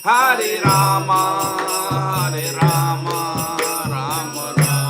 Hare Rama, Rama Rama.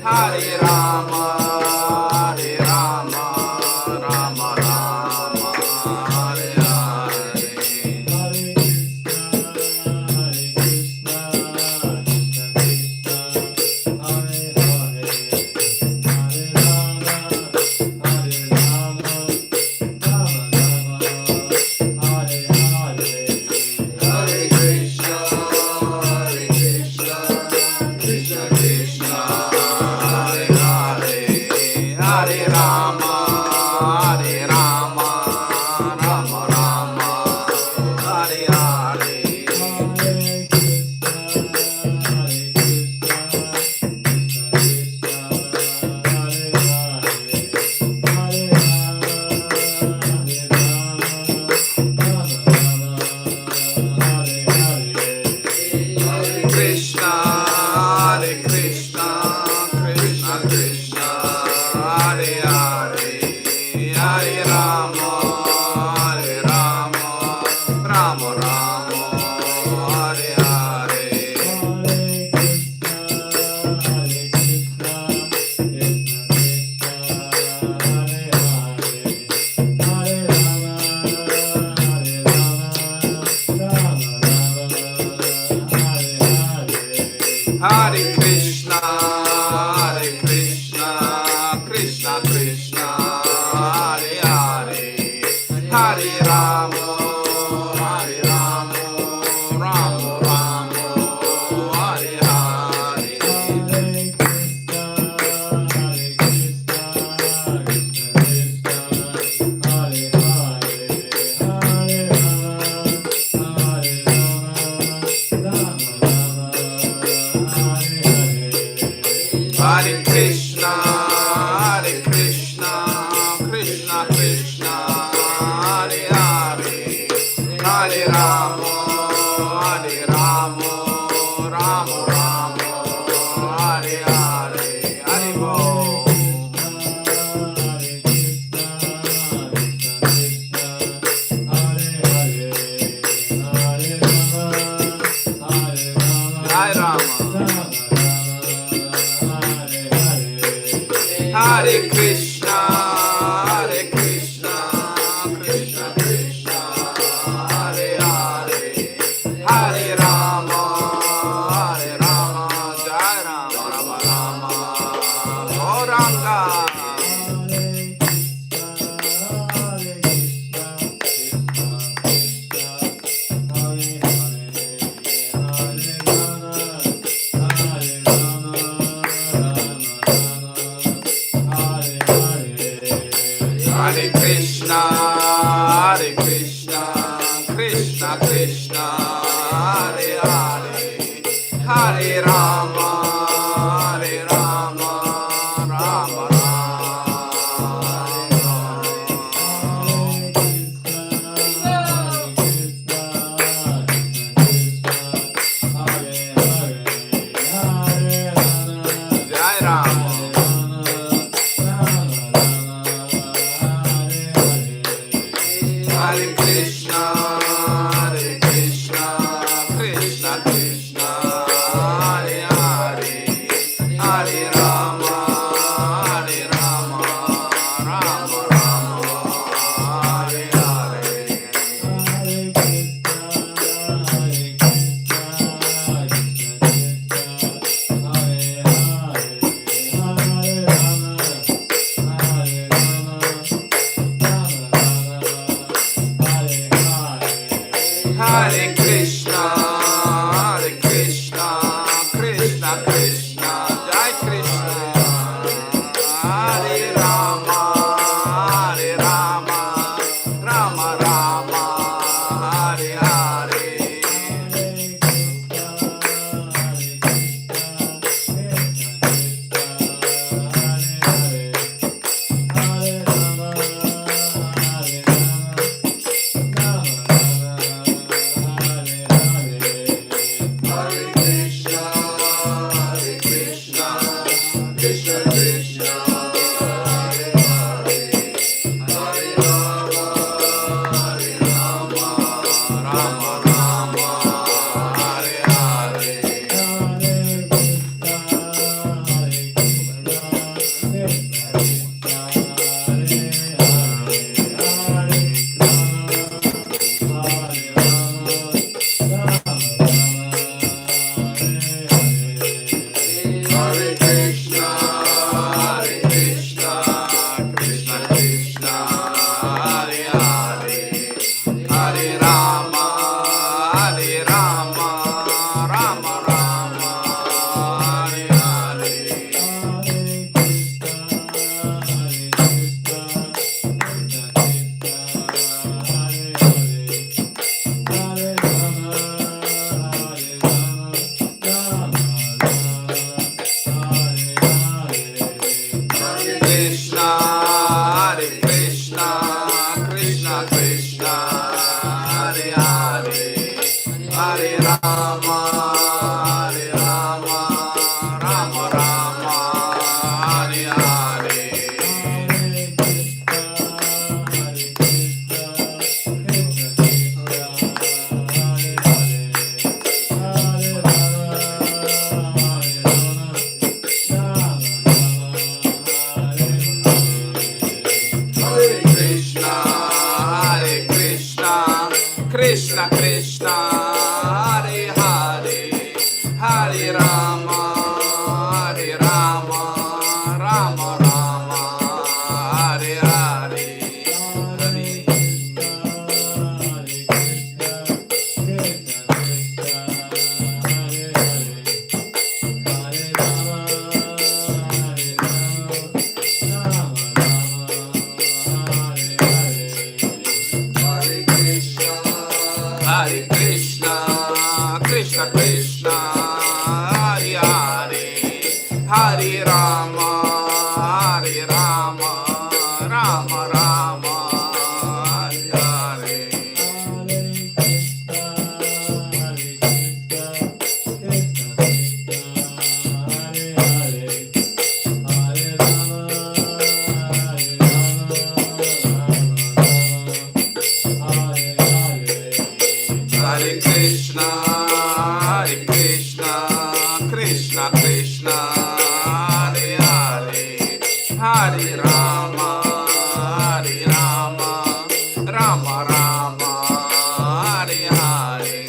Hare Rama, Hare Rama. Hare Rama, Hare Rama, Rama Rama, Hare Hare. Hare Krishna, Hare Krishna, Krishna Krishna, Hare Hare, Hare Rama, Hare Rama, Rama Rama, Hare Hare, Hare Bol. Jai Rama. Hare Krishna, Hare Krishna, Krishna Krishna, Hare Hare, Hare Rama, Hare Rama, Jai Rama, Rama Rama, Gauranga. Hare Krishna, Hare Krishna, Krishna Krishna, Hare Hare, Hare Rama, Hare Rama, Rama Rama. Jai Rama. Hare Krishna, Hare Krishna, Krishna Krishna, Hare Hare, Hare Rama, Hare Rama, Rama Rama, Hare Hare. Hare Krishna, Hare Krishna, Krishna Krishna, Jai Krishna. Hare Rama, Hare Rama, Rama Rama, Hare Hare. Krishna Krishna, Hare Hare. Rama Rama, Hare Hare. Hare Krishna, Krishna Krishna, Hare Hare, Hare Rama, Rama Rama, Hare Hare.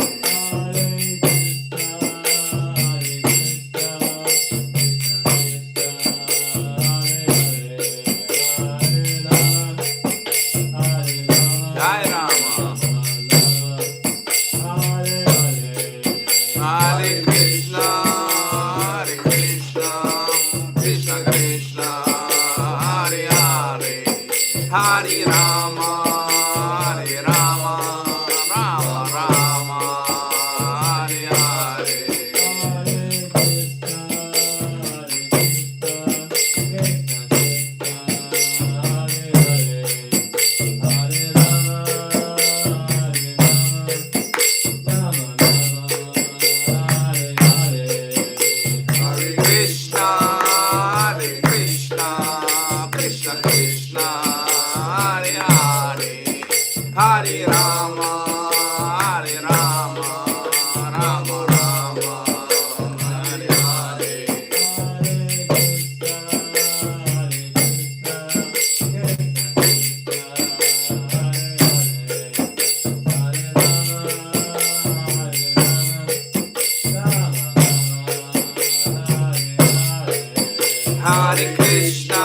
Jai Rama. Hare Krishna, Krishna Krishna, Hare Hare, Hare Rama, Rama Rama, Hare Hare. Krishna Krishna, Hare Hare, Hare Rama, Rama Rama, Hare Hare. Hare Krishna,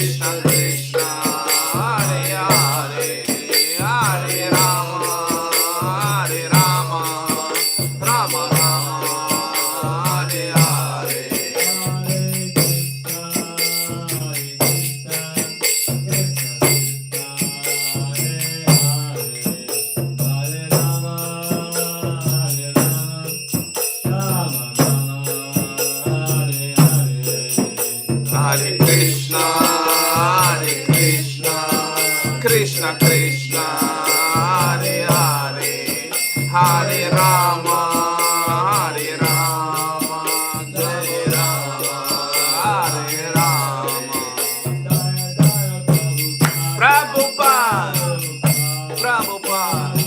Krishna Krishna, Hare Hare, Hare Rama, Rama Rama, Hare Hare. Hare Krishna, Krishna Krishna, Hare Hare, Hare Rama, Jai Rama, Hare Rama. Prabhupada, Prabhupada,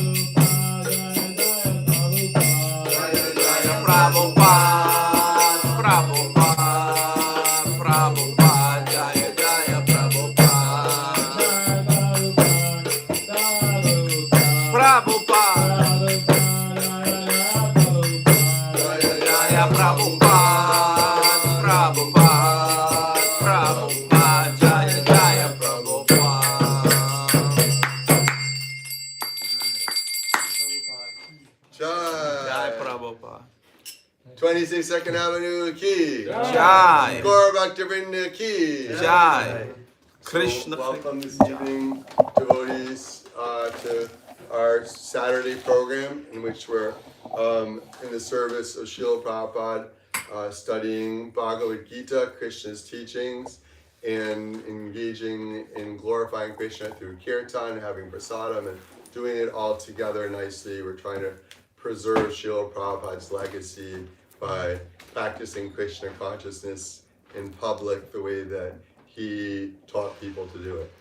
Jaya Prabhupada, Prabhupada, Jaya Prabhupada, Prabhupada, Jaya Prabhupada, Jaya Prabhupada. Jai Prabhupada. 22nd Avenue Key. Jai. Gaur Bhaktivinoda Key. Jai. So, Krishna. welcome this evening, devotees, to our Saturday program in which we're in the service of Srila Prabhupada, studying Bhagavad Gita, Krishna's teachings, and engaging in glorifying Krishna through kirtan, having prasadam, and doing it all together nicely. We're trying to preserve Srila Prabhupada's legacy by practicing Krishna consciousness in public the way that he taught people to do it.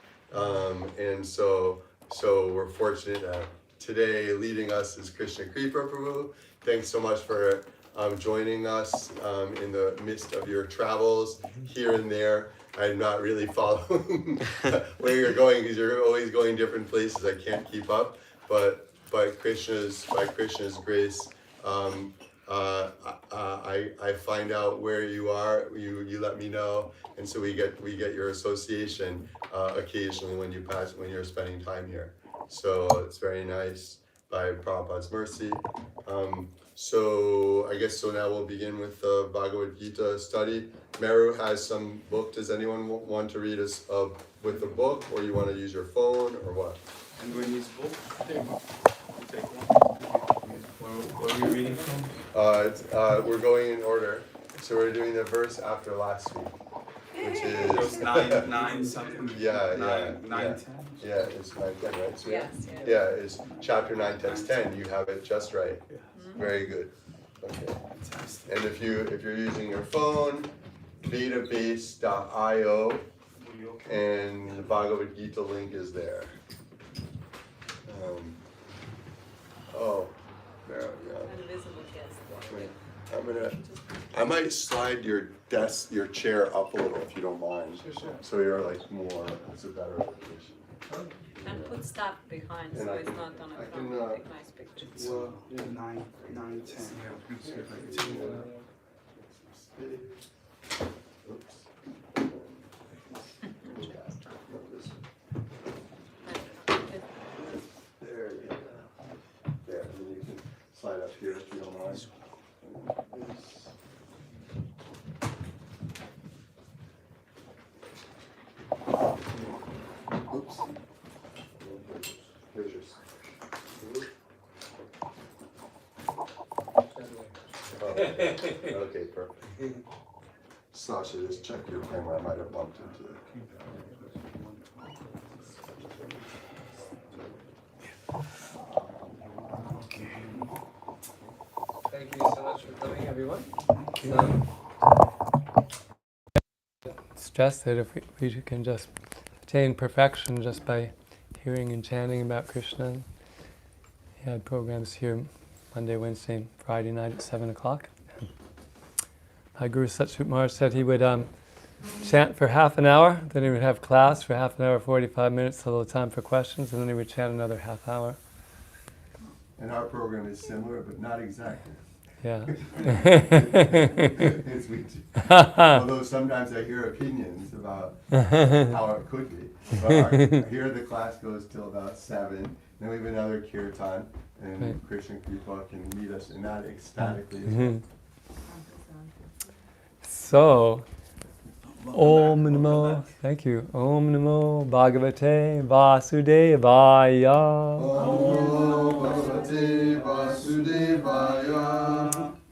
And so we're fortunate that today leading us is Krishna Kripa Prabhu. Thanks so much for joining us in the midst of your travels here and there. I'm not really following where you're going because you're always going different places. I can't keep up, but by Krishna's grace, I find out where you are. You let me know, and so we get your association occasionally when you're spending time here. So it's very nice by Prabhupada's mercy. So I guess now we'll begin with the Bhagavad Gita study. Meru has some book. Does anyone want to read us with the book, or you want to use your phone, or what? Anyone needs book? Take one. Where are we reading from? We're going in order. So we're doing the verse after last week. which It was is nine something. Yeah, nine, yeah, 9, yeah. 10. it's 9:10, right? So Yes, yeah, it's chapter 9, text 10. You have it just right. Yeah. Very good. Okay. Fantastic. And if you're using your phone, database.io, and the Bhagavad Gita link is there. There, yeah. Invisible guest. Wait, I might slide your chair up a little if you don't mind. Sure. So you're like more, it's a better location. And put stuff behind And so I it's can- not on I a can, front, take nice pictures. Well, 9, 10. Oops. There you go. There, and then you can slide up here if you don't mind. Oops. Here's yours. Oh, okay, perfect. Sasha, just check your camera. I might have bumped into it. Thank you so much for coming, everyone. Stress that if we can just attain perfection just by hearing and chanting about Krishna. He had programs here Monday, Wednesday, Friday night at 7 o'clock. My Guru Satsut Maharaj said he would chant for half an hour, then he would have class for half an hour, 45 minutes, a little time for questions, and then he would chant another half hour. And our program is similar, but not exactly. Yeah. It's we do. Although sometimes I hear opinions about how it could be. But here the class goes till about 7. Then we have another kirtan, and Right. Krishna Kripa can meet us in that ecstatically. So, Om Namo, thank you. Om Namo Bhagavate Vasudevaya. Om Bhagavate Vasudevaya.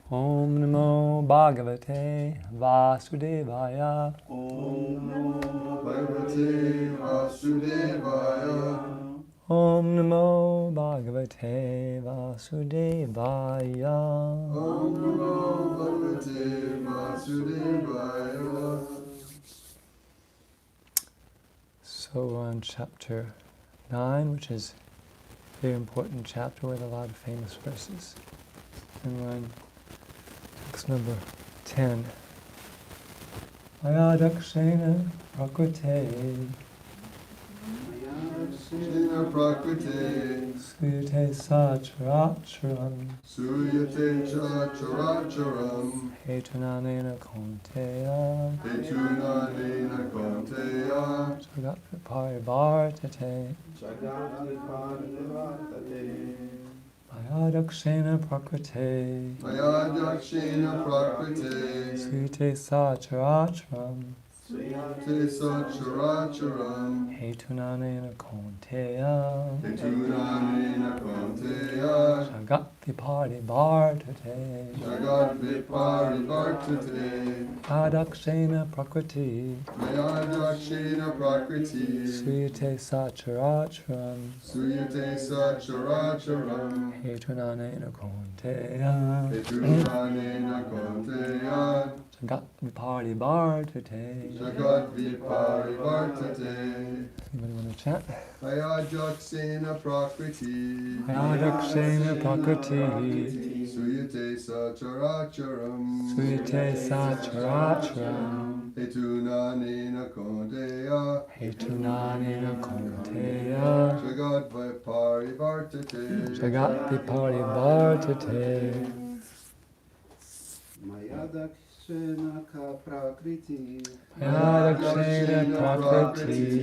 Om Namo Bhagavate Vasudevaya. Om Bhagavate Vasudevaya. Om Namo Bhagavate Vasudevaya. Om Namo Bhagavate Vasudevaya. So we're on chapter 9, which is a very important chapter with a lot of famous verses. And we're on text number 10. Maya dakshena prakrute Shina Prakriti suyate sacharacharam Suyate Chacharacharam hetunanena konteya Hetunanena Konteya jagat parivartate Maya dakshena prakrute Maya Dakshina Prakriti suyate sacharacharam Suyate Sacharacharam hetunanena konteya Hetunanena Konteya jagat parivartate Jagat Viparivartate adakshena prakriti Maya Dakshina Prakriti suyate sacharacharam Suyate Sacharacharam hetunanena konteya Hetunanena Konteya jagat parivartate. Jagat Viparivartate Anybody want to chant? Ayadaksena Prakriti Ayadaksena Prakriti Suyate Sacharacharam suyate sacharacharam Hetunanena Konteya hetunanena konteya Jagat Viparivartate jagat parivartate Maya dakshena ka prakriti Ayadaksena prakriti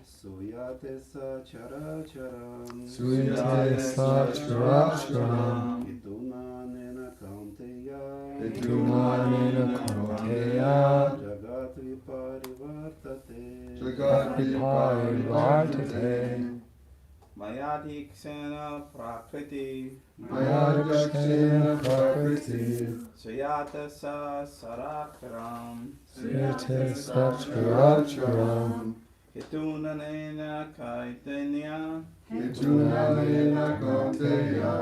suyate sacharacharam suyate sacharacharam hetunanena kaunteya hetunanena konteya jagat viparivartate Jagat parivartate Mayadikshena prakriti Mayadakshena prakriti Swayatasa sarakaram Srite Satcharacharam Hitunanena kaitanya Hitunanena Kauteya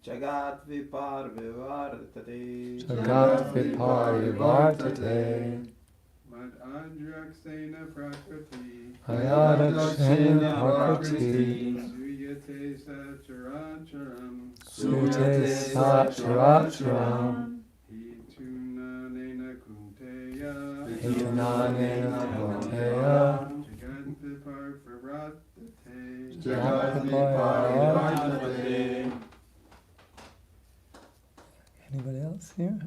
Jagat vipar vivartate Jagat Viparivartate Madadraksena prakriti Ayadakshena Prakriti Suyate Satcharacharam Srite Satcharacharam Hitunanena Kunteya Hitunanena Kunteya Jagat Vipar Vivartate Jagat Viparivartate. Anybody else here?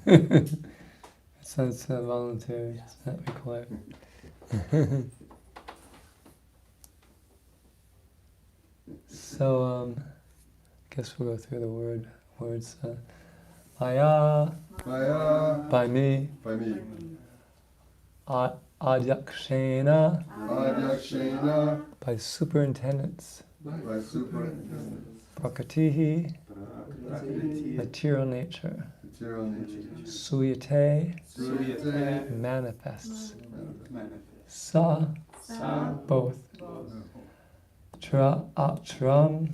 It sounds voluntary, it's not required. So, I guess we'll go through the words. Maya, Maya, by me, by me. Adyakshena, Adakshena, by superintendence. by superintendence. Prakritihi, Prakriti material nature. Material nature. Suyate, Suyate, manifests. manifest Sa, Sa both. Atram,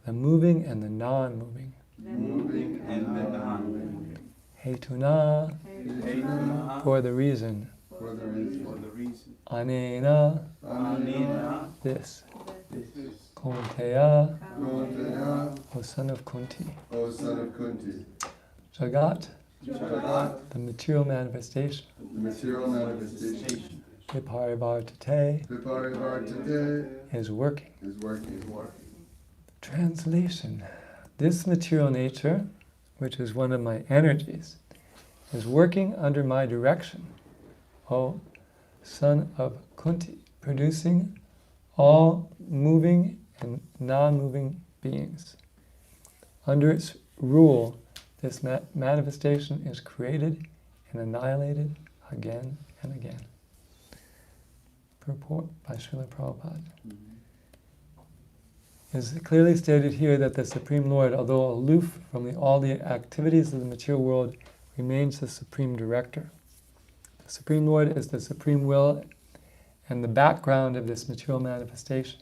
the moving and the non-moving. moving and the non-moving. Hetuna, Hetuna for the reason. for the reason. for the reason. Anena, Anena this. this Kunteya, Kauteya, O son of Kunti. O son of Kunti. Jagat, Jagat, the material manifestation. the material manifestation. Viparivartate, Viparivartate is working. is working. Translation. This material nature, which is one of my energies, is working under my direction, O son of Kunti, producing all moving and non-moving beings. Under its rule, this manifestation is created and annihilated again and again. Purport by Srila Prabhupada. It is clearly stated here that the Supreme Lord, although aloof from all the activities of the material world, remains the Supreme Director. The Supreme Lord is the Supreme Will and the background of this material manifestation,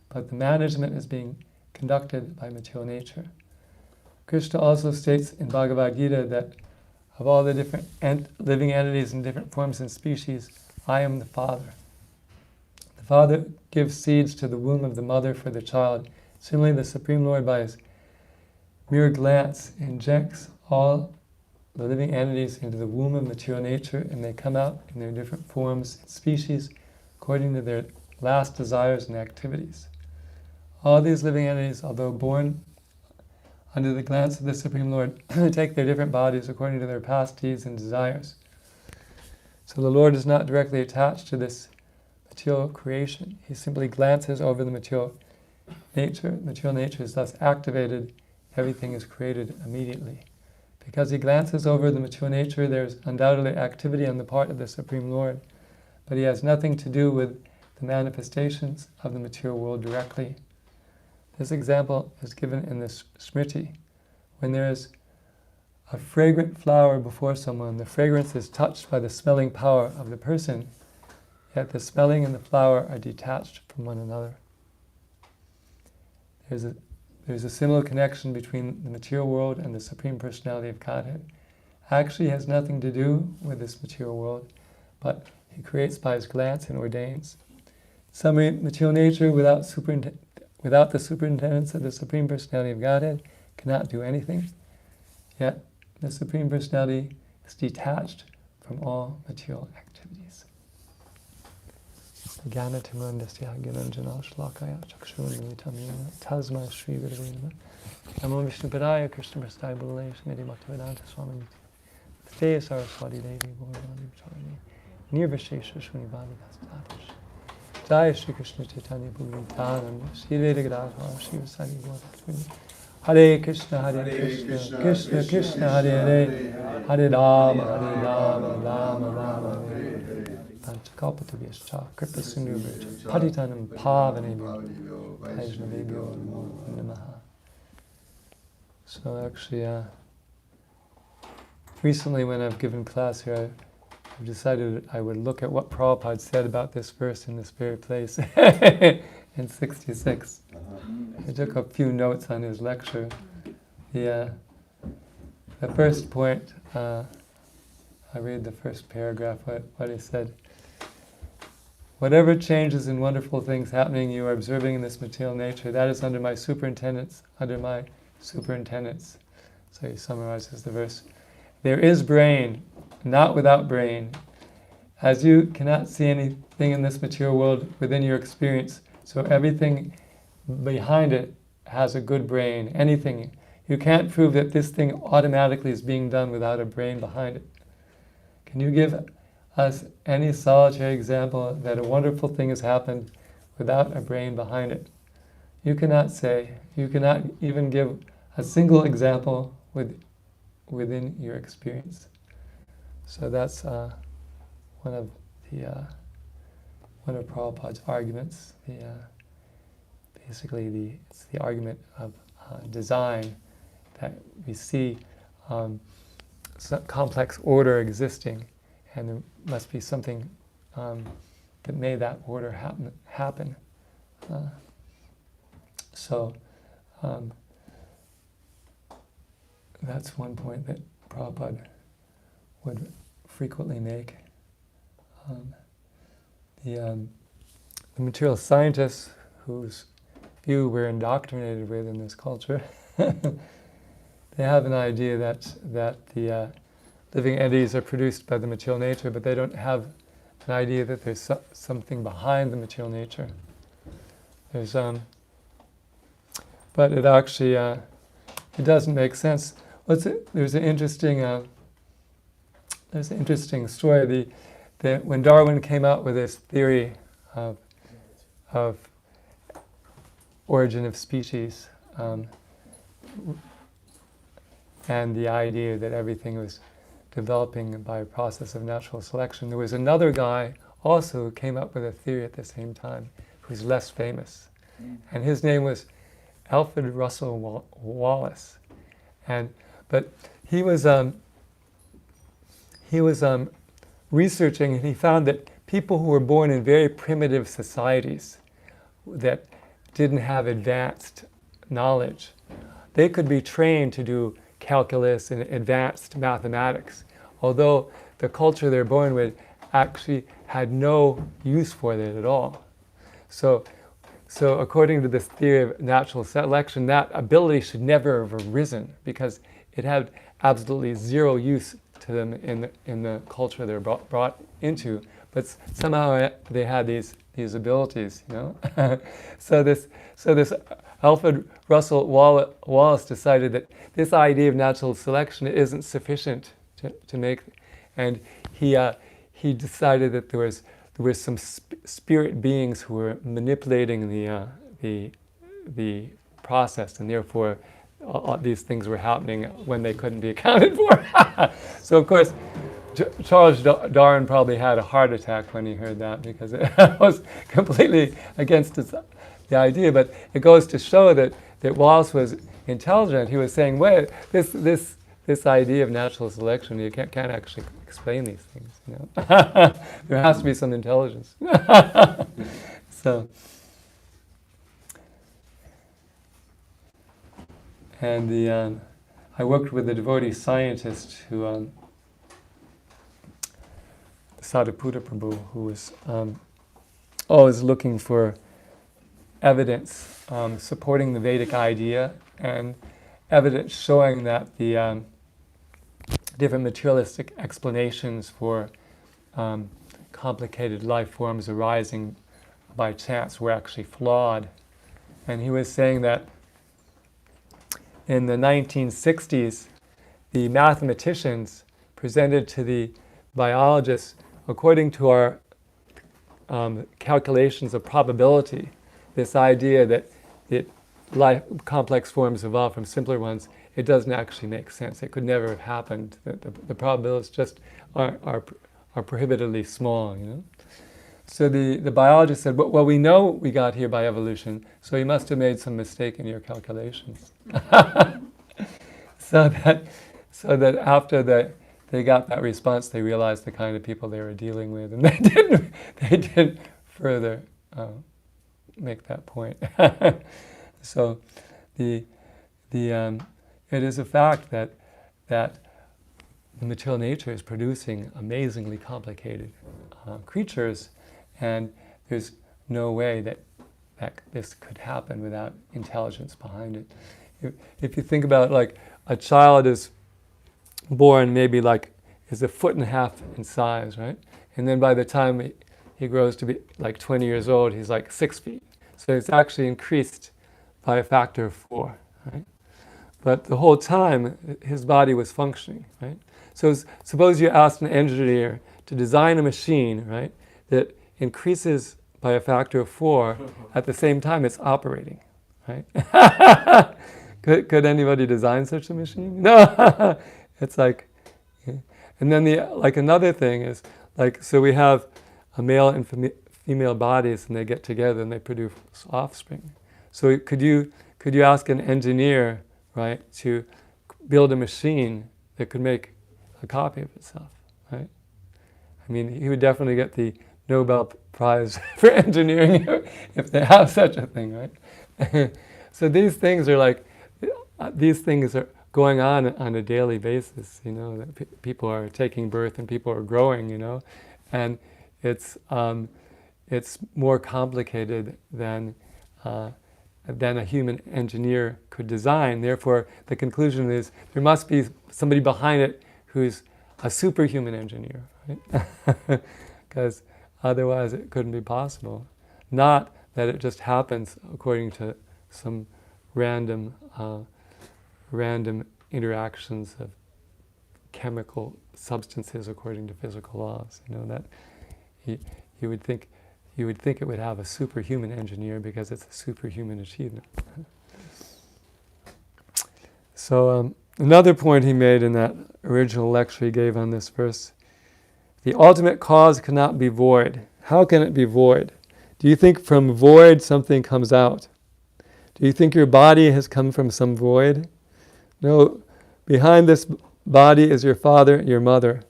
but the management is being conducted by material nature. Krishna also states in Bhagavad Gita that of all the different living entities in different forms and species, I am the Father. The Father gives seeds to the womb of the mother for the child. Similarly, the Supreme Lord, by his mere glance, injects all the living entities into the womb of material nature, and they come out in their different forms and species according to their last desires and activities. All these living entities, although born under the glance of the Supreme Lord, take their different bodies according to their past deeds and desires. So the Lord is not directly attached to this material creation. He simply glances over the material nature. Material nature is thus activated. Everything is created immediately. Because he glances over the material nature, there's undoubtedly activity on the part of the Supreme Lord, but he has nothing to do with the manifestations of the material world directly. This example is given in this Smriti. When there is a fragrant flower before someone, the fragrance is touched by the smelling power of the person, yet the smelling and the flower are detached from one another. There's a similar connection between the material world and the Supreme Personality of Godhead. Actually has nothing to do with this material world, but he creates by his glance and ordains. Summary, material nature without the superintendence of the Supreme Personality of Godhead cannot do anything, yet the Supreme Personality is detached from all material activities. Jnana Timandasya Gyananjana Shlakaya Chakshurunamitam Yena Tasma Shri Guruvena Namo Vishnupadaya Krishna Prasthaya Bhulale Srimati Bhaktivedanta Swami Te Saraswati Devi Bhagavani Charani Nirvashesha Shunivadi Vastatish Jai Shri Krishna Chaitanya Bhagavan Shri Veda Gadadhara Shri Vasadi Gaura Hare Krishna Krishna Krishna Krishna Hare Hare Hare Rama Rama Rama Rama Hare Hare Panchakalpatabhyascha Kripa Sindhubhyascha Patitanam Pavanebhyo Vaishnavebhyo Namo Namaha. So actually, recently when I've given class here, I've decided I would look at what Prabhupada said about this verse in this very place in 66. I took a few notes on his lecture. The first point, I read the first paragraph, what he said. Whatever changes and wonderful things happening you are observing in this material nature, that is under my superintendence. So he summarizes the verse. There is brain, not without brain. As you cannot see anything in this material world within your experience, so everything behind it has a good brain. Anything. You can't prove that this thing automatically is being done without a brain behind it. Can you give us any solitary example that a wonderful thing has happened without a brain behind it? You cannot say. You cannot even give a single example within your experience. So that's one of Prabhupada's arguments. Basically, it's the argument of design, that we see some complex order existing, and there must be something that made that order happen. So that's one point that Prabhupada would frequently make. The material scientists whose view we're indoctrinated with in this culture, they have an idea that the living entities are produced by the material nature, but they don't have an idea that there's something behind the material nature. There's but it actually it doesn't make sense. There's an interesting story. When Darwin came out with this theory of origin of species, and the idea that everything was developing by a process of natural selection, there was another guy also who came up with a theory at the same time, who's less famous, and his name was Alfred Russel Wallace, but he was researching, and he found that people who were born in very primitive societies that didn't have advanced knowledge, they could be trained to do calculus and advanced mathematics, although the culture they're born with actually had no use for it at all. So according to this theory of natural selection, that ability should never have arisen because it had absolutely zero use to them in the culture they're brought into. But somehow they had these abilities, you know. So this Alfred Russel Wallace decided that this idea of natural selection isn't sufficient to make, and he decided that there was some spirit beings who were manipulating the process, and therefore all these things were happening when they couldn't be accounted for. So of course, Charles Darwin probably had a heart attack when he heard that, because it was completely against the idea. But it goes to show that Wallace was intelligent. He was saying, wait, this idea of natural selection, you can't actually explain these things. You know? There has to be some intelligence. So, and I worked with a devotee scientist who, Sadhuputta Prabhu, who was always looking for evidence supporting the Vedic idea and evidence showing that the different materialistic explanations for complicated life forms arising by chance were actually flawed. And he was saying that in the 1960s, the mathematicians presented to the biologists, according to our calculations of probability, this idea that complex forms evolve from simpler ones, it doesn't actually make sense. It could never have happened. The probabilities just are prohibitively small, you know. So the biologist said, well, we know we got here by evolution, so you must have made some mistake in your calculations. so that after they got that response, they realized the kind of people they were dealing with, and they didn't further make that point. So it is a fact that the material nature is producing amazingly complicated creatures, and there's no way that this could happen without intelligence behind it. If you think about, like, a child is born maybe is 1.5 feet in size, right? And then by the time he grows to be like 20 years old, he's like 6 feet. So it's actually increased by a factor of 4, right? But the whole time, his body was functioning, right? So suppose you asked an engineer to design a machine, right, that increases by a factor of 4 at the same time it's operating, right? Could anybody design such a machine? No. It's like, and then another thing is, so we have a male and female bodies, and they get together and they produce offspring. So could you ask an engineer, right, to build a machine that could make a copy of itself, right? I mean, he would definitely get the Nobel Prize for engineering if they have such a thing, right? So these things are going on a daily basis, you know, that people are taking birth and people are growing, you know, and it's more complicated than a human engineer could design. Therefore, the conclusion is there must be somebody behind it who's a superhuman engineer, right? Because otherwise it couldn't be possible. Not that it just happens according to some random interactions of chemical substances according to physical laws. You know, that you would think it would have a superhuman engineer because it's a superhuman achievement. So another point he made in that original lecture he gave on this verse: the ultimate cause cannot be void. How can it be void? Do you think from void something comes out? Do you think your body has come from some void? No, behind this body is your father and your mother.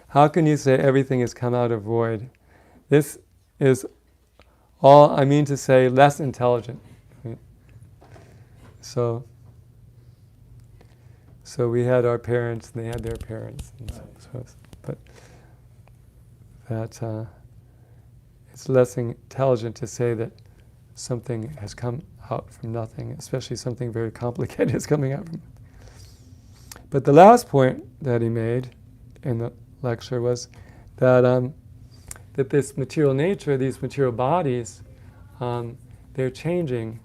How can you say everything has come out of void? This is all, I mean to say, less intelligent. Right? So we had our parents and they had their parents. And but that it's less intelligent to say that something has come out from nothing, especially something very complicated is coming out from nothing. But the last point that he made in the lecture was that that this material nature, these material bodies, they're changing,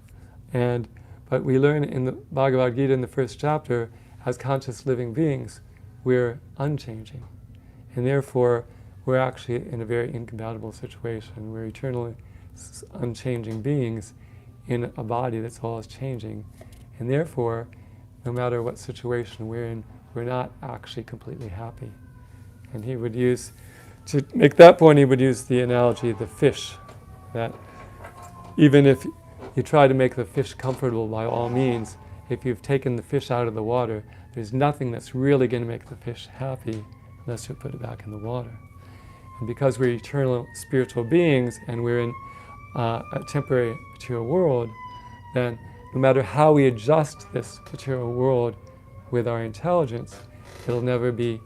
but we learn in the Bhagavad Gita in the first chapter, as conscious living beings, we're unchanging, and therefore we're actually in a very incompatible situation. We're eternally unchanging beings in a body that's always changing, and therefore, no matter what situation we're in, we're not actually completely happy. And he would use, to make that point, he would use the analogy of the fish, that even if you try to make the fish comfortable by all means, if you've taken the fish out of the water, there's nothing that's really going to make the fish happy unless you put it back in the water. And because we're eternal spiritual beings and we're in a temporary material world, then no matter how we adjust this material world with our intelligence, it'll never be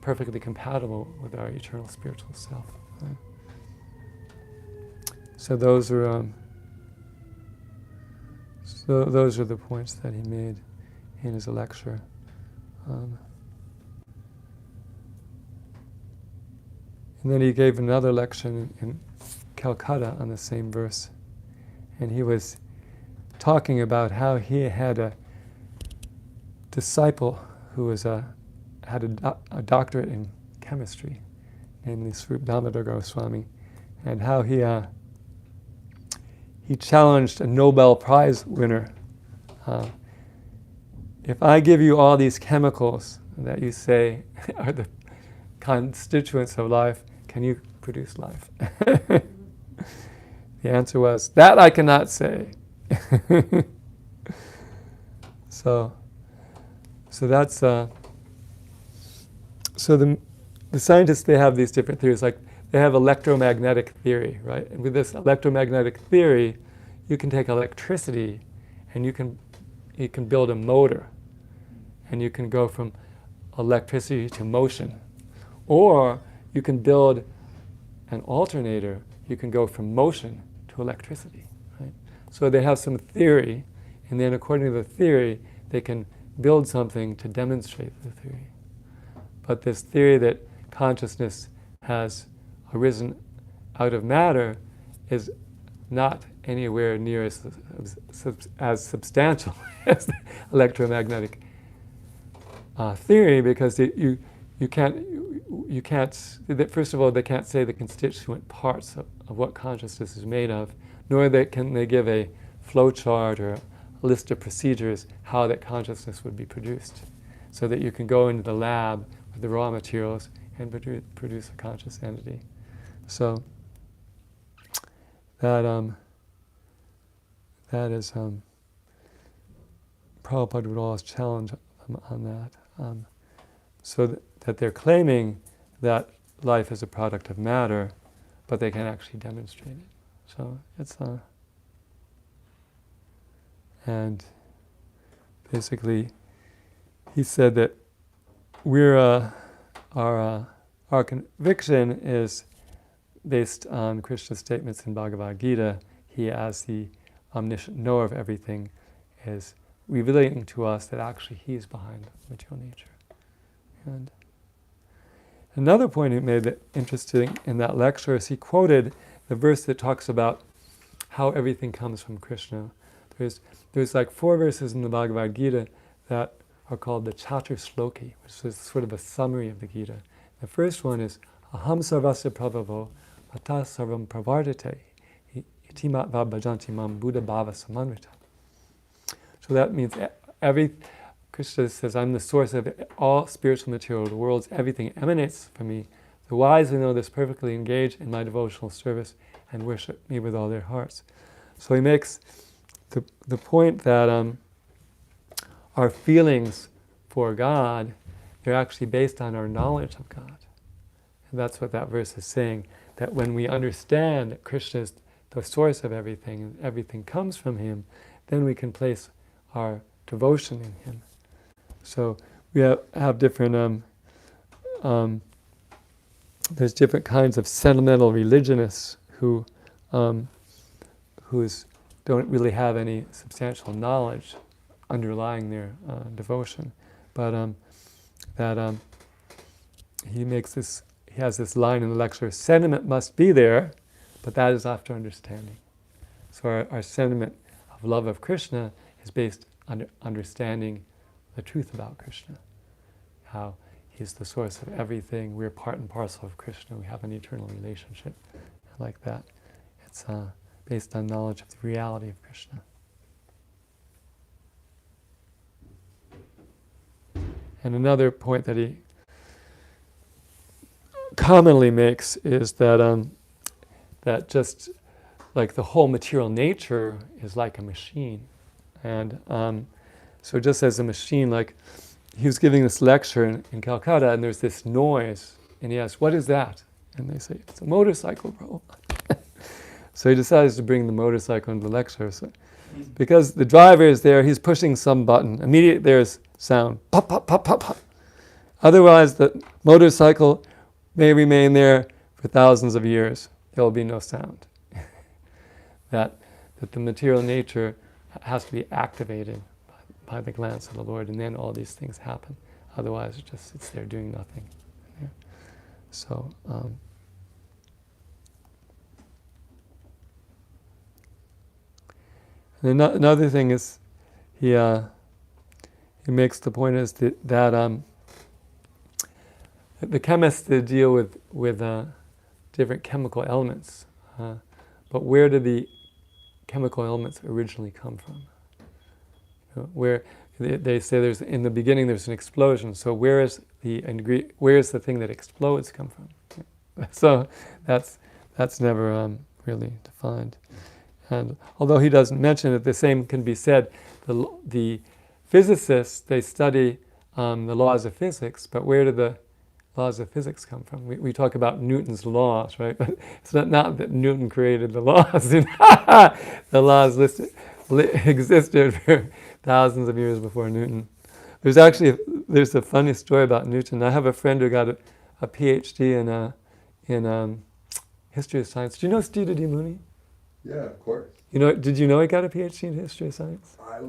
perfectly compatible with our eternal spiritual self. Right? So those are the points that he made in his lecture. And then he gave another lecture in Calcutta on the same verse, and he was talking about how he had a disciple who was had a doctorate in chemistry, namely Swarup Damodar Goswami, and how he challenged a Nobel Prize winner. If I give you all these chemicals that you say are the constituents of life, can you produce life? The answer was, that I cannot say. So that's so the scientists, they have these different theories. Like they have electromagnetic theory, right? And with this electromagnetic theory, you can take electricity, and you can build a motor, and you can go from electricity to motion, or you can build an alternator. You can go from motion to electricity, right? So they have some theory, and then according to the theory, they can build something to demonstrate the theory. But this theory that consciousness has arisen out of matter is not anywhere near as substantial as the electromagnetic theory, because you can't. First of all, they can't say the constituent parts of what consciousness is made of, nor can they give a flow chart or a list of procedures how that consciousness would be produced, so that you can go into the lab with the raw materials and produce a conscious entity. So that is Prabhupada would always challenge on that. So that they're claiming that life is a product of matter, but they can actually demonstrate it. So it's and basically he said that our conviction is based on Krishna's statements in Bhagavad Gita. He, as the omniscient knower of everything, is revealing to us that actually he's behind material nature. And another point he made that interesting in that lecture is he quoted the verse that talks about how everything comes from Krishna. There's like 4 verses in the Bhagavad Gita that are called the Chatur Shloki, which is sort of a summary of the Gita. The first one is Aham sarvasya prabhavo mata sarvam pravardate itimat va bhajanti mam buddha bhava samanvrita. So that means Krishna says, I'm the source of all spiritual material. The world's everything emanates from me. The wise who know this perfectly engage in my devotional service and worship me with all their hearts. So he makes the point that our feelings for God, they're actually based on our knowledge of God. And that's what that verse is saying, that when we understand that Krishna is the source of everything and everything comes from him, then we can place our devotion in him. So we have different, there's different kinds of sentimental religionists who don't really have any substantial knowledge underlying their devotion, but he has this line in the lecture: sentiment must be there, but that is after understanding. So our sentiment of love of Krishna is based on understanding the truth about Krishna, how he's the source of everything, we're part and parcel of Krishna, we have an eternal relationship like that. It's based on knowledge of the reality of Krishna. And another point that he commonly makes is that that just like the whole material nature is like a machine. And so just as a machine, like he was giving this lecture in Calcutta, and there's this noise, and he asked, what is that? And they say, it's a motorcycle, bro. So he decides to bring the motorcycle into the lecture. So, because the driver is there, he's pushing some button. Immediately there's sound, pop, pop, pop, pop, pop. Otherwise, the motorcycle may remain there for thousands of years. There will be no sound. that the material nature has to be activated by the glance of the Lord, and then all these things happen. Otherwise, it just sits there doing nothing. Yeah. So, and another thing is, he makes the point is that the chemists, they deal with different chemical elements, but where do the chemical elements originally come from? they say there's in the beginning there's an explosion. So where is the thing that explodes come from? So that's never really defined. And although he doesn't mention it, the same can be said. The physicists, they study the laws of physics, but where do the laws of physics come from? We talk about Newton's laws, right? But it's not that Newton created the laws. The laws existed for thousands of years before Newton. There's a funny story about Newton. I have a friend who got a PhD in history of science. Do you know Steve Mooney? Yeah, of course. Did you know he got a PhD in history of science? I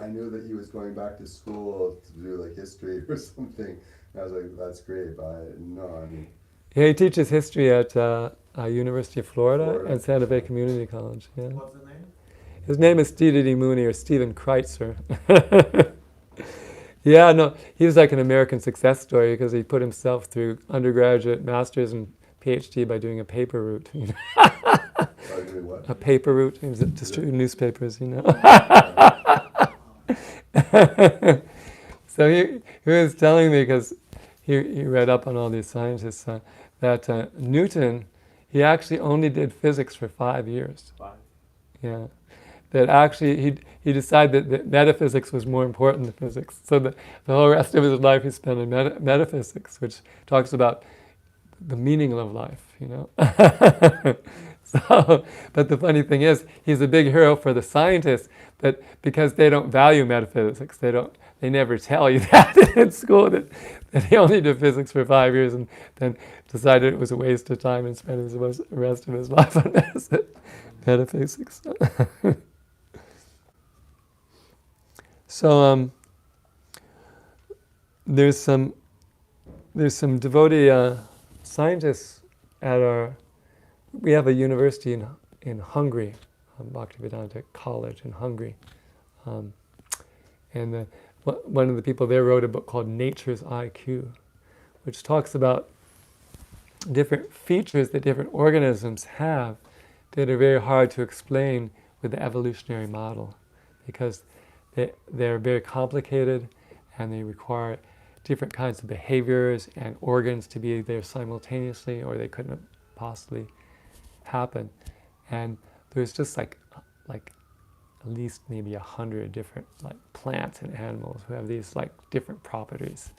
knew that he was going back to school to do like history or something. I was like, that's great, but Yeah, he teaches history at University of Florida and Santa Fe Community College. Yeah. What's the name? His name is Steve Mooney or Stephen Kreitzer. Yeah, no, he was like an American success story because he put himself through undergraduate, master's, and PhD by doing a paper route. what? A paper route. He was distributing newspapers, So he was telling me, because he read up on all these scientists, that Newton, he actually only did physics for 5 years. Wow. Yeah. That actually he decided that metaphysics was more important than physics. So the whole rest of his life he spent in metaphysics, which talks about the meaning of life, So, but the funny thing is, he's a big hero for the scientists, but because they don't value metaphysics, they never tell you that in school, that he only did physics for 5 years and then decided it was a waste of time and spent the rest of his life on metaphysics. So there's some devotee scientists we have a university in Hungary, Bhaktivedanta College in Hungary, and one of the people there wrote a book called Nature's IQ, which talks about different features that different organisms have that are very hard to explain with the evolutionary model, because they're very complicated and they require different kinds of behaviors and organs to be there simultaneously, or they couldn't possibly happen. And there's just like at least maybe 100 different plants and animals who have these different properties.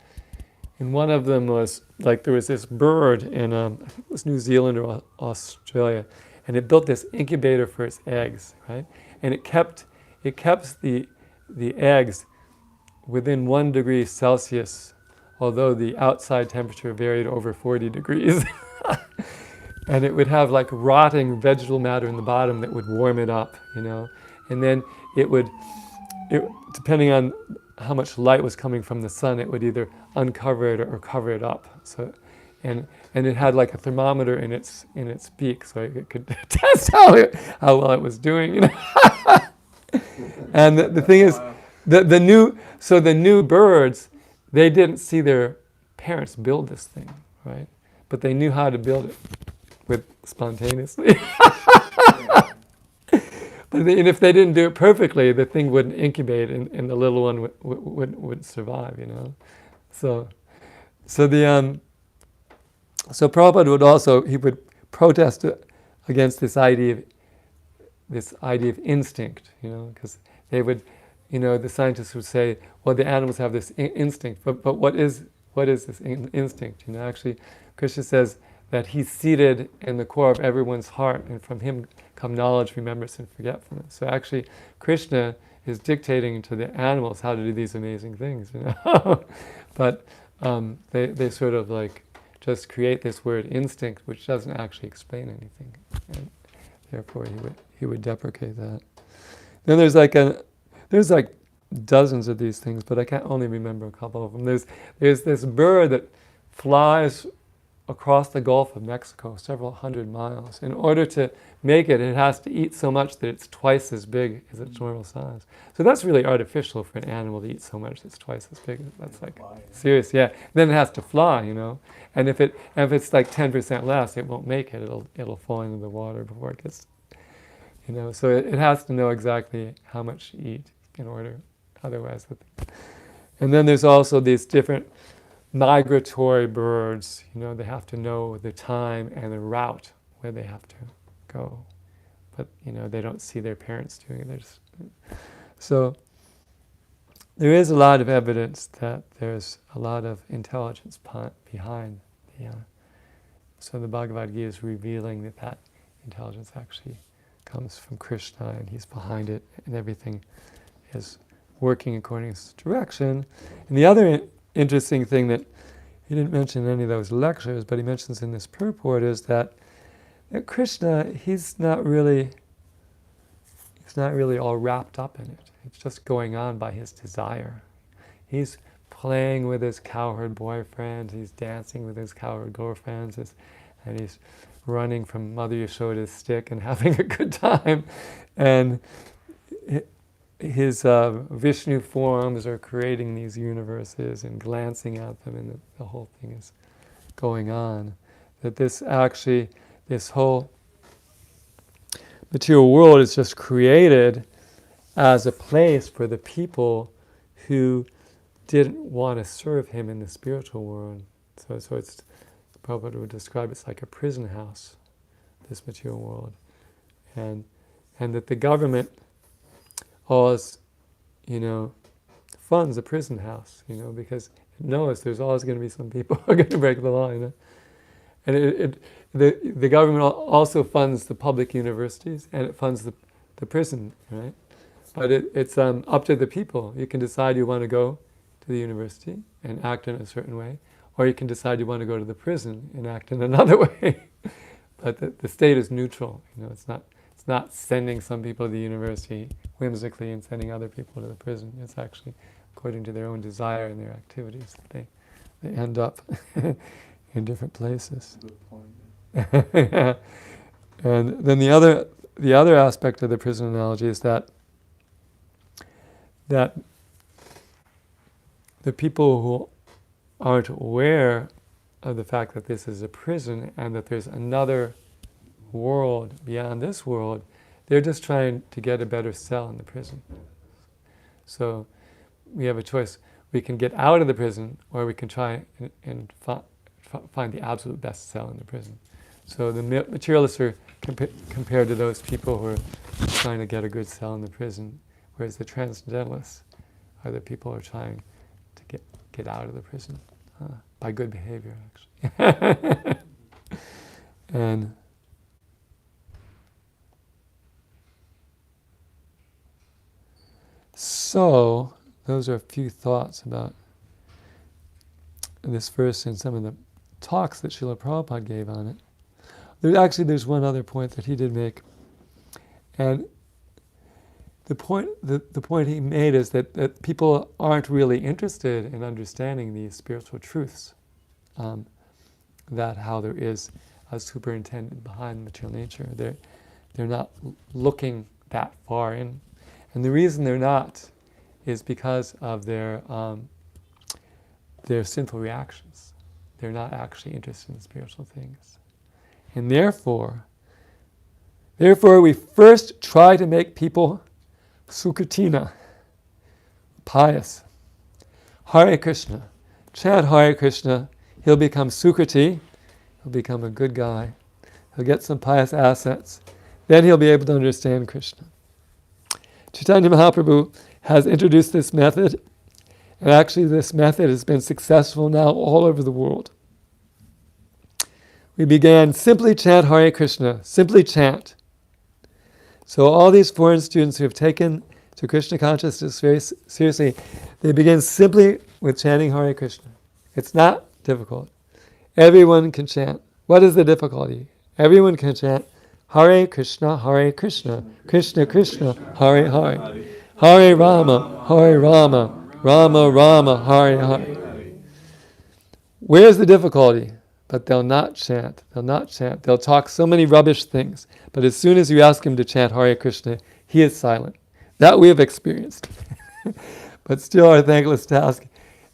And one of them was there was this bird in I think it was New Zealand or Australia, and it built this incubator for its eggs, right? And it kept the eggs within 1 degree Celsius, although the outside temperature varied over 40 degrees. And it would have rotting vegetable matter in the bottom that would warm it up, And then depending on how much light was coming from the sun, it would either uncover it or cover it up. So, and it had a thermometer in its beak, so it could test how well it was doing, And the thing is, the new birds, they didn't see their parents build this thing, right? But they knew how to build it spontaneously. But if they didn't do it perfectly, the thing wouldn't incubate, and the little one wouldn't survive, So Prabhupada would protest against this idea of instinct, because they would, the scientists would say, well, the animals have this instinct, but what is this instinct? Actually, Krishna says that he's seated in the core of everyone's heart, and from him come knowledge, remembrance, and forgetfulness. So actually, Krishna is dictating to the animals how to do these amazing things, But they sort of just create this word instinct, which doesn't actually explain anything, and therefore he would deprecate that. Then there's dozens of these things, but I can't only remember a couple of them. There's this bird that flies across the Gulf of Mexico, several hundred miles. In order to make it, it has to eat so much that it's twice as big as its normal size. So that's really artificial for an animal to eat so much that's twice as big. That's serious, yeah. Then it has to fly, And if it's 10% less, it won't make it. It'll fall into the water before it gets, So it has to know exactly how much to eat in order otherwise. And then there's also these different migratory birds. They have to know the time and the route where they have to go. But, they don't see their parents doing it. So there is a lot of evidence that there's a lot of intelligence behind the... So the Bhagavad Gita is revealing that intelligence actually comes from Krishna, and he's behind it, and everything is working according to his direction. And the other interesting thing that he didn't mention in any of those lectures, but he mentions in this purport, is that Krishna, he's not really all wrapped up in it. It's just going on by his desire. He's playing with his cowherd boyfriend, he's dancing with his cowherd girlfriends, and he's running from Mother Yashoda's stick and having a good time. And his Vishnu forms are creating these universes and glancing at them, and the whole thing is going on. That this whole material world is just created as a place for the people who didn't want to serve him in the spiritual world. So it's, Prabhupada would describe it's like a prison house, this material world. And that the government always, funds a prison house, because it knows there's always going to be some people who are going to break the law, And the government also funds the public universities, and it funds the prison, right? But it's up to the people. You can decide you want to go to the university and act in a certain way, or you can decide you want to go to the prison and act in another way. But the state is neutral. It's not sending some people to the university whimsically and sending other people to the prison. It's actually according to their own desire and their activities that they end up in different places. Good point. Yeah. And then the other aspect of the prison analogy is that the people who aren't aware of the fact that this is a prison and that there's another world beyond this world, they're just trying to get a better cell in the prison. So we have a choice. We can get out of the prison, or we can try and find the absolute best cell in the prison. So the materialists are compared to those people who are trying to get a good cell in the prison, whereas the transcendentalists are the people who are trying to get out of the prison by good behavior, actually. And so those are a few thoughts about this verse and some of the talks that Srila Prabhupada gave on it. There's one other point that he did make, and the point he made is that people aren't really interested in understanding these spiritual truths, that how there is a superintendent behind material nature. They're not looking that far in, and the reason they're not is because of their sinful reactions. They're not actually interested in spiritual things. And therefore we first try to make people Sukritina, pious. Hare Krishna. Chant Hare Krishna. He'll become Sukriti. He'll become a good guy. He'll get some pious assets. Then he'll be able to understand Krishna. Chaitanya Mahaprabhu has introduced this method, and actually this method has been successful now all over the world. We began simply chant Hare Krishna, simply chant. So all these foreign students who have taken to Krishna consciousness very seriously, they begin simply with chanting Hare Krishna. It's not difficult. Everyone can chant. What is the difficulty? Everyone can chant Hare Krishna, Krishna Krishna, Hare Hare. Hare Rama, Rama Rama, Hare Hare. Where's the difficulty? But they'll not chant. They'll talk so many rubbish things. But as soon as you ask him to chant Hare Krishna, he is silent. That we have experienced. But still our thankless task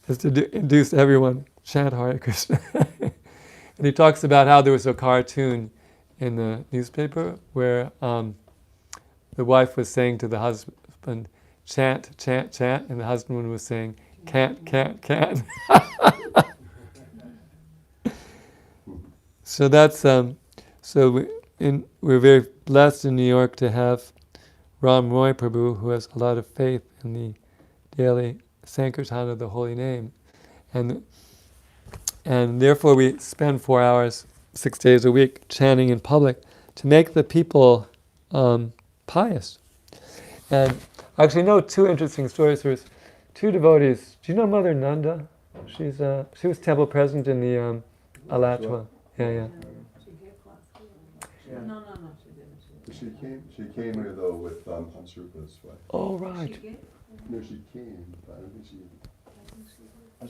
is to induce everyone chant Hare Krishna. And he talks about how there was a cartoon in the newspaper where the wife was saying to the husband, chant, chant, chant, and the husband was saying, can't, can't, can't. So that's we're very blessed in New York to have Ram Roy Prabhu, who has a lot of faith in the daily Sankirtan of the holy name, and therefore we spend 4 hours, 6 days a week chanting in public to make the people pious. And I actually know 2 interesting stories. There's 2 devotees. Do you know Mother Nanda? She was temple president in the Alachua. Yeah. No, she didn't. She came here though with Hansrupa's wife. Oh, right. No, she came, but I don't think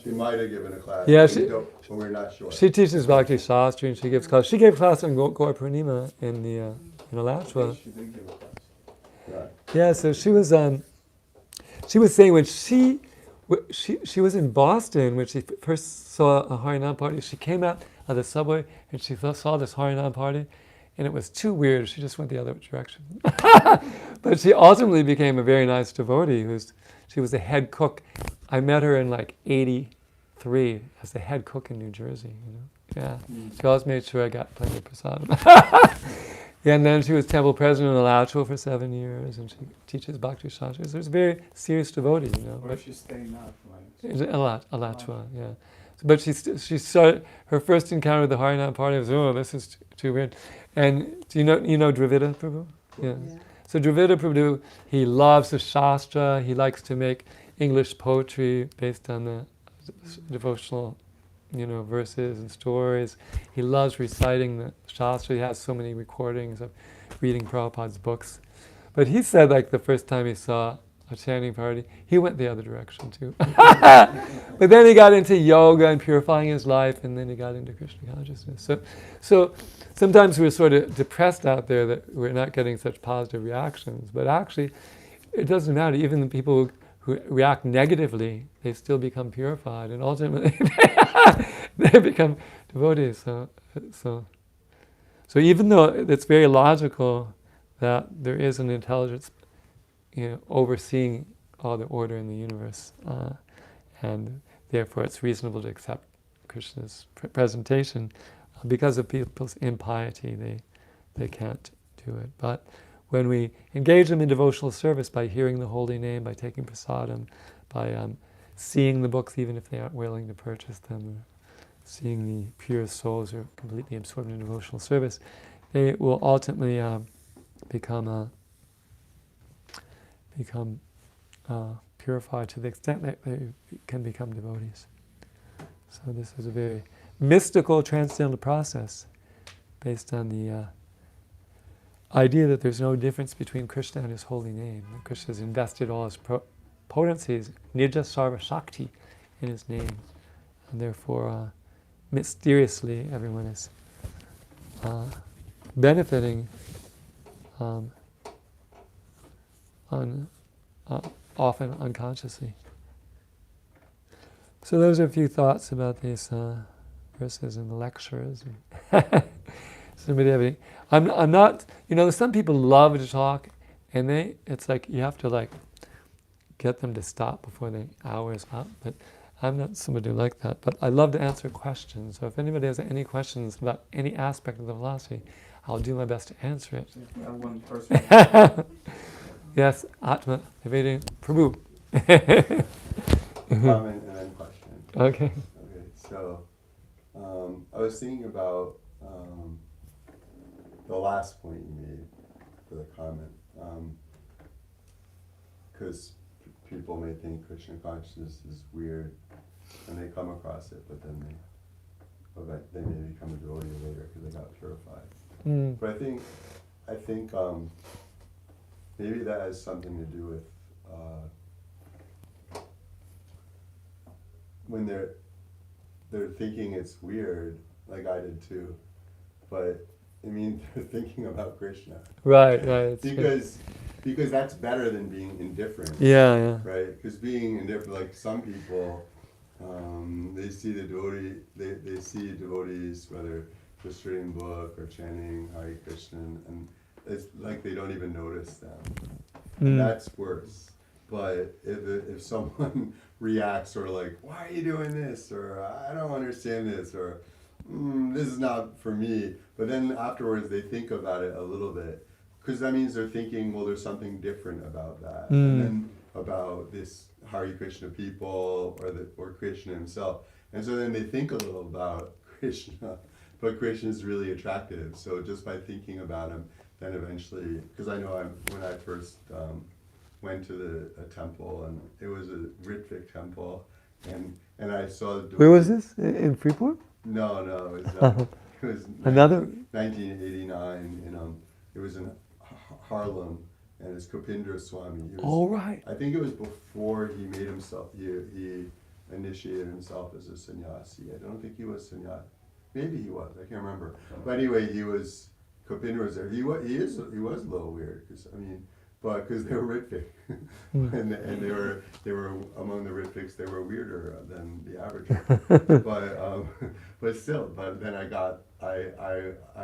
she might have given a class. Yeah, but we're not sure. She teaches Bhakti Shastri and she gives class. She gave class on Gaur Purnima in the in Alachua. She did give a class. Right. Yeah, so she was saying when she was in Boston when she first saw a Harinam party. She came out of the subway and she saw this Harinam party, and it was too weird. She just went the other direction. But she ultimately became a very nice devotee. She was the head cook. I met her in like '83 as the head cook in New Jersey. Yeah, she always made sure I got plenty of prasadam. Yeah, and then she was temple president in Alachua for 7 years, and she teaches Bhakti Shastri. So she's a very serious devotee, Where she's staying now, Alachua, yeah. But she started her first encounter with the Harinam party was, this is too weird. And do you know Dravida Prabhu? Yeah. So Dravida Prabhu, he loves the Shastra. He likes to make English poetry based on the devotional, verses and stories. He loves reciting the Shastra. He has so many recordings of reading Prabhupada's books. But he said, like, the first time he saw a chanting party, he went the other direction too. But then he got into yoga and purifying his life, and then he got into Krishna consciousness. So sometimes we're sort of depressed out there that we're not getting such positive reactions. But actually, it doesn't matter. Even the people who react negatively, they still become purified, and ultimately they become devotees. So even though it's very logical that there is an intelligence, overseeing all the order in the universe, and therefore it's reasonable to accept Krishna's presentation. Because of people's impiety, they can't do it. But when we engage them in devotional service by hearing the holy name, by taking prasadam, by seeing the books even if they aren't willing to purchase them, seeing the pure souls who are completely absorbed in devotional service, they will ultimately become purified to the extent that they can become devotees. So this is a very mystical transcendental process based on the idea that there's no difference between Krishna and his holy name. That Krishna has invested all his potencies, Nija Sarva Shakti, in his name. And therefore, mysteriously, everyone is benefiting often unconsciously. So those are a few thoughts about these verses in the lectures. Somebody have any? I'm not. Some people love to talk, and it's like you have to get them to stop before the hour is up. But I'm not somebody like that. But I love to answer questions. So if anybody has any questions about any aspect of the philosophy, I'll do my best to answer it. One person. Yes, Atma, Nivedi, Prabhu. Comment and then question. Okay. So I was thinking about the last point you made for the comment, because people may think Krishna consciousness is weird when they come across it, but then they may become a devotee later because they got purified. Mm. But I think maybe that has something to do with when they're thinking it's weird, like I did too, but they're thinking about Krishna. Right. Because that's better than being indifferent. Yeah. Right? Because being indifferent, like some people, they see the devotee, they see devotees, whether just reading a book or chanting Hare Krishna, and it's like they don't even notice them. And that's worse. But if someone reacts sort of like, why are you doing this? Or I don't understand this, or this is not for me. But then afterwards they think about it a little bit, because that means they're thinking, well, there's something different about that. And then about this Hare Krishna people or Krishna himself. And so then they think a little about Krishna, but Krishna is really attractive. So just by thinking about him, then eventually, because I know when I first went to a temple, and it was a Ritvik temple, and I saw. Where was this? In Freeport? No, it was Another? 1989. It was in Harlem, and it's Kapindra Swami. He was, Oh, right. I think it was before he made himself. He initiated himself as a sannyasi. I don't think he was sannyasi. Maybe he was. I can't remember. But anyway, he was. Kapindra was there. He was a little weird, because they were Ritvik, and they were among the Ritviks. They were weirder than the average. but still. But then I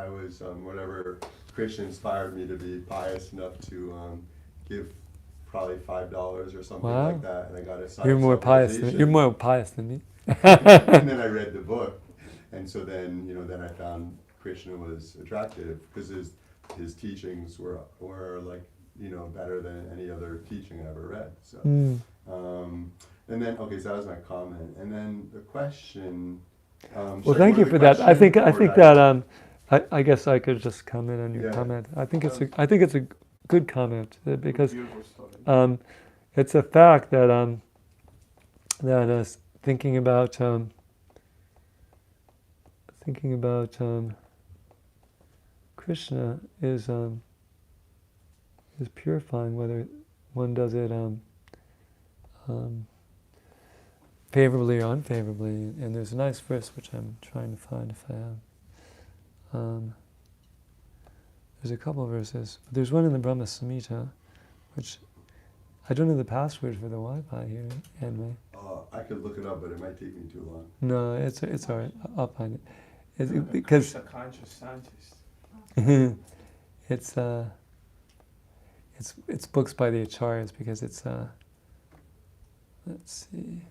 was whatever Krishna inspired me to be pious enough to give probably $5 or something Wow. like that, and I got a sign. You're more pious than me. And then I read the book, and so then then I found Krishna was attractive because his teachings were like better than any other teaching I ever read. So and then so that was my comment, and then the question. Well, thank you for that. I think that I guess I could just comment on your comment. I think it's a good comment because it's a fact that thinking about Krishna is purifying, whether one does it favorably or unfavorably. And there's a nice verse which I'm trying to find if I have. There's a couple of verses. But there's one in the Brahma Samhita, which I don't know the password for the Wi-Fi here anyway. I could look it up, but it might take me too long. No, it's all right. I'll find it. Because a conscious scientist. it's books by the acharyas, because it's let's see.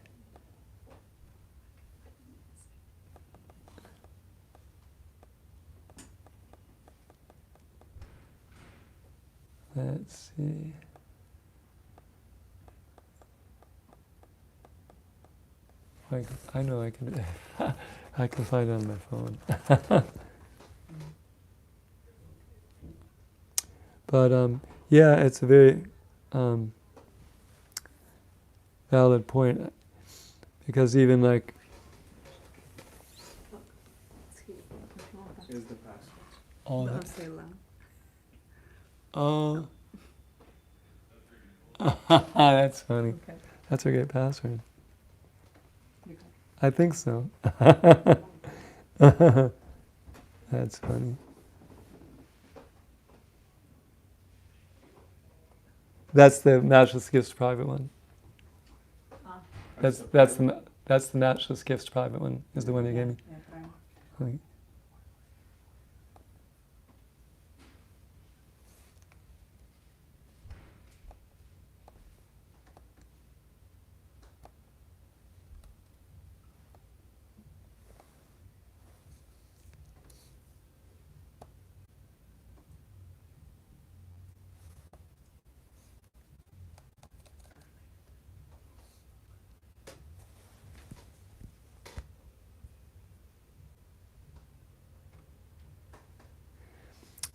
Let's see. I know I can. I can find it on my phone. But yeah, it's a very valid point, because even like Here's the password. all Don't that. say loud. Oh, that's funny. Okay. That's a great password. You got I think so. That's funny. That's the matchless gifts private one. That's the matchless gifts private one. Is the one you gave me. Yeah, fine. Okay.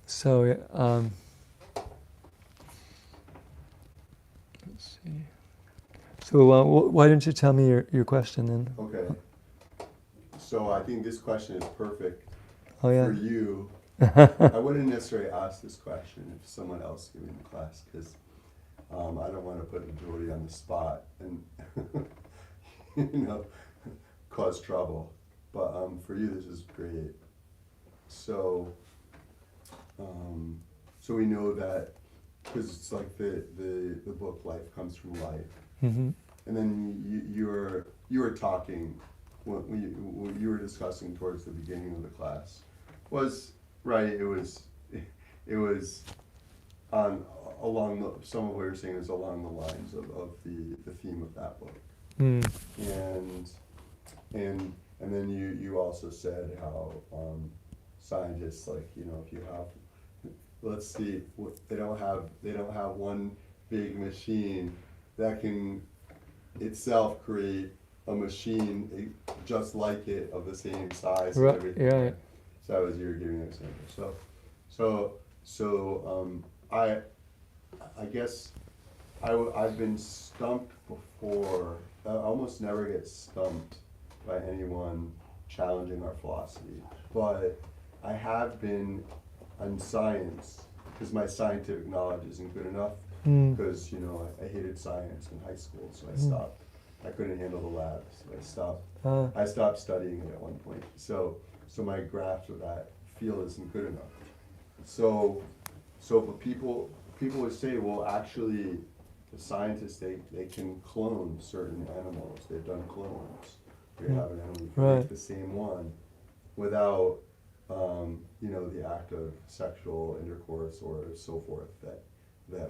So, let's see. So, why didn't you tell me your question then? Okay. So I think this question is perfect Oh yeah. for you. I wouldn't necessarily ask this question if someone else gave me the class, because I don't want to put Jody on the spot and cause trouble. But for you, this is great. So we know that, because it's like the book Life Comes from Life, Mm-hmm. and then you were talking when you were discussing towards the beginning of the class was right. It was on some of what you're saying is along the lines of the theme of that book. Mm. And then you also said how scientists, like, if you have, let's see, they don't have one big machine that can itself create a machine just like it of the same size and everything. Yeah. So that was you were giving an example. So I guess I've been stumped before. I almost never get stumped by anyone challenging our philosophy, but I have been on science because my scientific knowledge isn't good enough. Because I hated science in high school, so I stopped. I couldn't handle the labs, so I stopped studying it at one point. So my grasp of that field isn't good enough. So but people would say, well, actually, the scientists they can clone certain animals. They've done clones. They have an animal, you can make the same one without the act of sexual intercourse or so forth that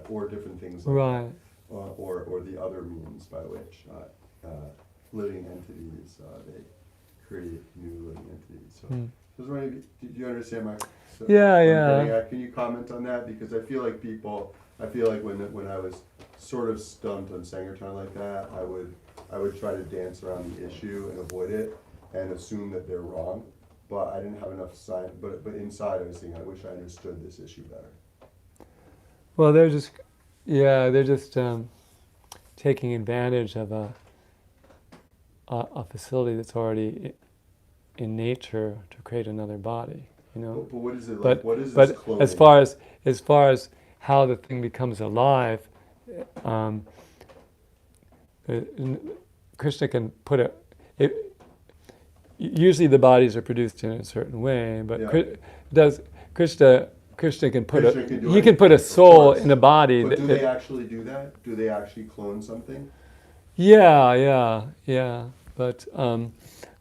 or different things like that, or the other means by which living entities they create new living entities. So, I was wondering, did you understand my? Yeah. Can you comment on that? Because I feel like when I was sort of stumped on Sankirtan like that, I would try to dance around the issue and avoid it and assume that they're wrong, but I didn't have enough science. But inside, I was thinking, I wish I understood this issue better. Well, they're just taking advantage of a facility that's already in nature to create another body, But what is it like? What is but this cloning? as far as how the thing becomes alive, Krishna can put usually the bodies are produced in a certain way, but Krishna can put he can put a soul in a body. But do they actually do that? Do they actually clone something? Yeah. But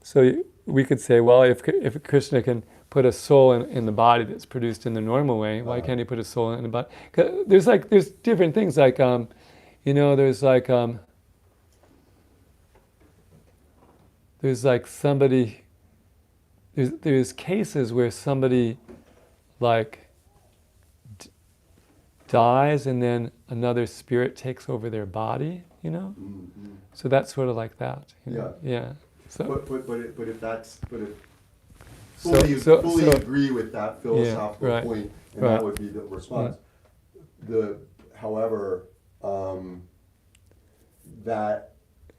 so we could say, well, if Krishna can put a soul in the body that's produced in the normal way, why can't he put a soul in the body? 'Cause there's different things like there's like somebody. There's cases where somebody dies and then another spirit takes over their body, Mm-hmm. So that's sort of like that. Yeah. So, but if fully agree with that philosophical point, and that would be the response. However, that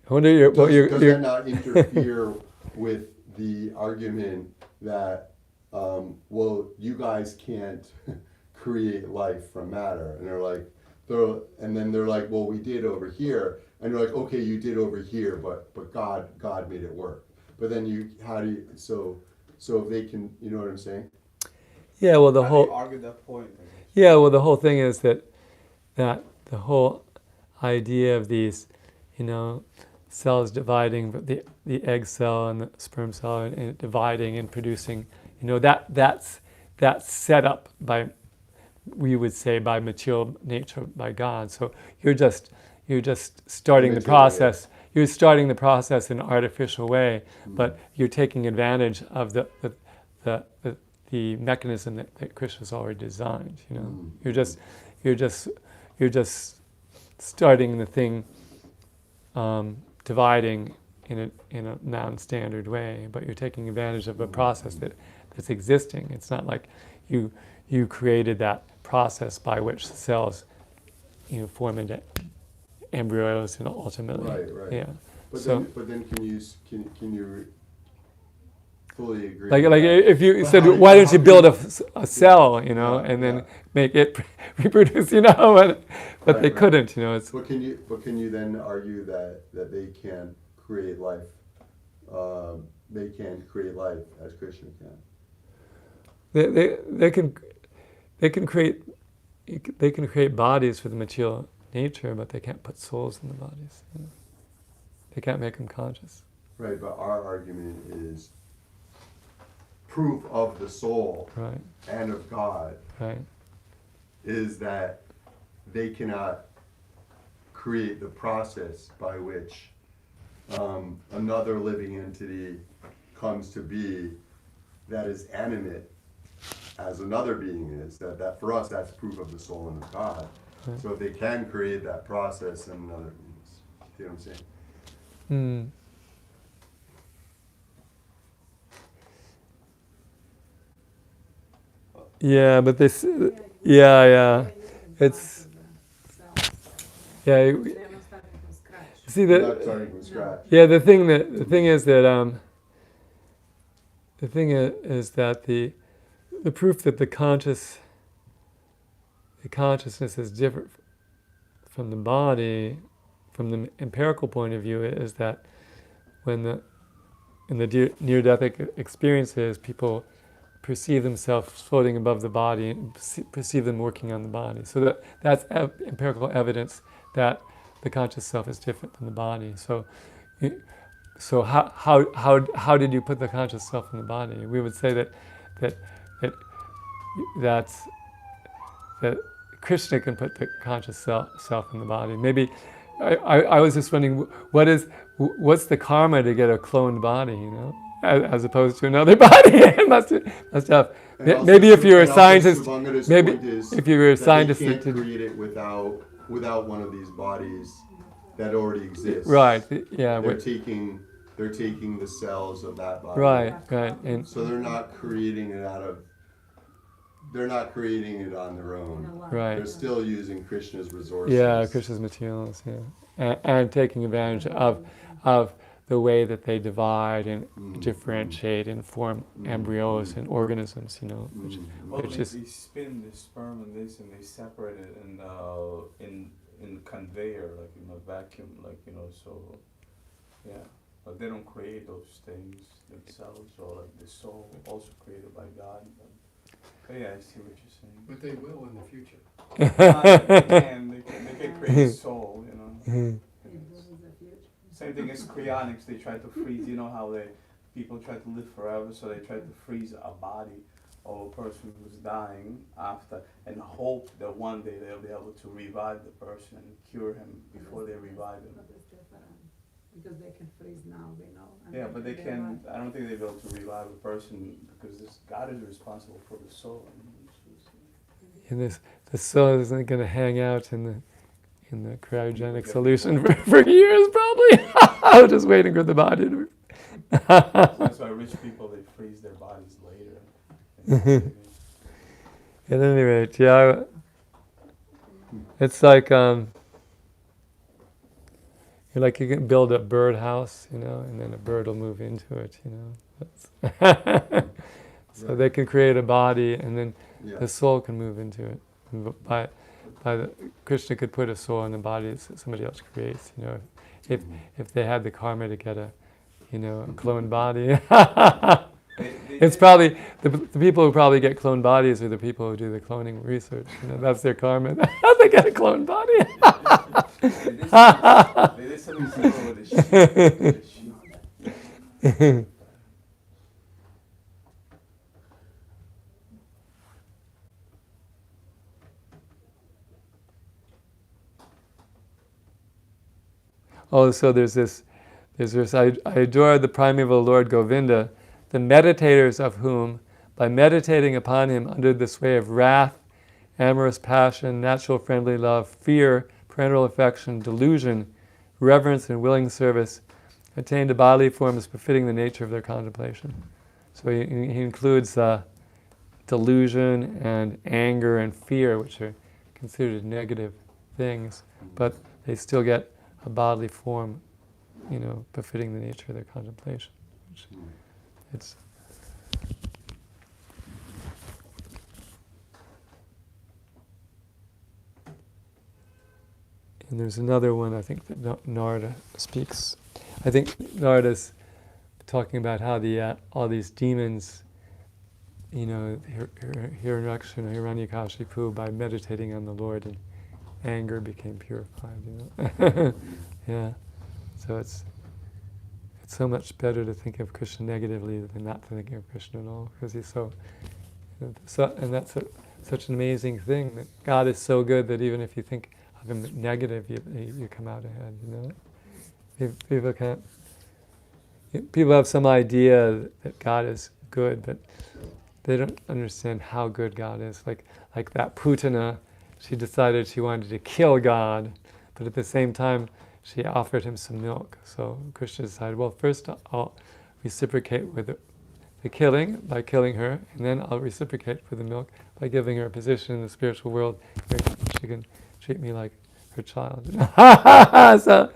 does that not interfere with the argument that you guys can't create life from matter? And they're like, well, we did over here, and you're like, okay, you did over here, but God made it work. But then so if they can, you know what I'm saying? Yeah, well, How do you argue that point? the whole thing is that the whole idea of these, cells dividing, the egg cell and the sperm cell and dividing and producing, that's set up by, we would say, by material nature, by God. So you're just starting the process. You're starting the process in an artificial way, but you're taking advantage of the mechanism that Krishna's already designed. You're just starting the thing, dividing in a non-standard way, but you're taking advantage of a process that's existing. It's not like you created that process by which the cells, form into embryos and ultimately. Right. Yeah. But then can you fully agree? Like if you said, why don't you build a cell, and then make it reproduce, but they couldn't, It's. But can you then argue that they can create life? They can create life as Krishna can. They can create bodies for the material nature, but they can't put souls in the bodies. They can't make them conscious. Right, but our argument is proof of the soul Right. and of God Right. is that they cannot create the process by which another living entity comes to be that is animate as another being is. That for us, that's proof of the soul and of God. So if they can create that process, then another being. See what I'm saying? Mm. Yeah, but this, yeah, it's, yeah. See Not that? starting from scratch. Yeah, the thing is that the proof that the consciousness is different from the body, from the empirical point of view, is that when in the near-death experiences, people perceive themselves floating above the body and perceive them working on the body. So that's empirical evidence that the conscious self is different than the body. So how did you put the conscious self in the body? We would say that Krishna can put the conscious self in the body. Maybe I was just wondering, what's the karma to get a cloned body? You know, as opposed to another body. It must have. Maybe if you're a scientist, maybe if you were a scientist, they can't create it without one of these bodies that already exists. Right. Yeah. They're taking the cells of that body. Right. And so they're not creating it on their own. Right. They're still using Krishna's resources. Yeah, Krishna's materials. Yeah, and taking advantage of the way that they divide and differentiate and form embryos and organisms. You know, which is they spin the sperm and this, and they separate it in conveyor, like in a vacuum, like so. Yeah, but they don't create those things themselves, or like the soul also created by God. But yeah, I see what you're saying. But they will in the future. They can create soul, Same thing as cryonics, they try to freeze, how people try to live forever, so they try to freeze a body of a person who's dying after, and hope that one day they'll be able to revive the person and cure him before they revive him. Because they can freeze now, we know. Yeah, but they can, I don't think they'll be able to revive a person, because God is responsible for the soul. And the soul isn't going to hang out in the cryogenic solution for years, probably. I'm just waiting for the body to. That's why rich people, they freeze their bodies later. At any rate, yeah, it's like you can build a bird-house, and then a bird will move into it, So they can create a body, and then the soul can move into it. Krishna could put a soul in the body that somebody else creates, if they had the karma to get a cloned body. It's probably the people who probably get cloned bodies are the people who do the cloning research. That's their karma. They get a cloned body. They did something similar with the sheep. Oh, so there's this, I adore the primeval Lord Govinda, the meditators of whom, by meditating upon him under the sway of wrath, amorous passion, natural friendly love, fear, parental affection, delusion, reverence, and willing service, attained to bodily forms befitting the nature of their contemplation. So he includes delusion and anger and fear, which are considered negative things, but they still get a bodily form, befitting the nature of their contemplation. And there's another one, I think, that Narada speaks. I think Narada's talking about how all these demons, Hiranyakashipu and Hiranyakashipu, by meditating on the Lord, and anger became purified. Yeah. So it's so much better to think of Krishna negatively than not to think of Krishna at all, because he's so such an amazing thing that God is so good that even if you think of Him negative, you come out ahead. You know, people have some idea that God is good, but they don't understand how good God is. Like that Putana, she decided she wanted to kill God, but at the same time, she offered him some milk. So Krishna decided, well, first I'll reciprocate with the killing, by killing her, and then I'll reciprocate with the milk by giving her a position in the spiritual world where she can treat me like her child. So,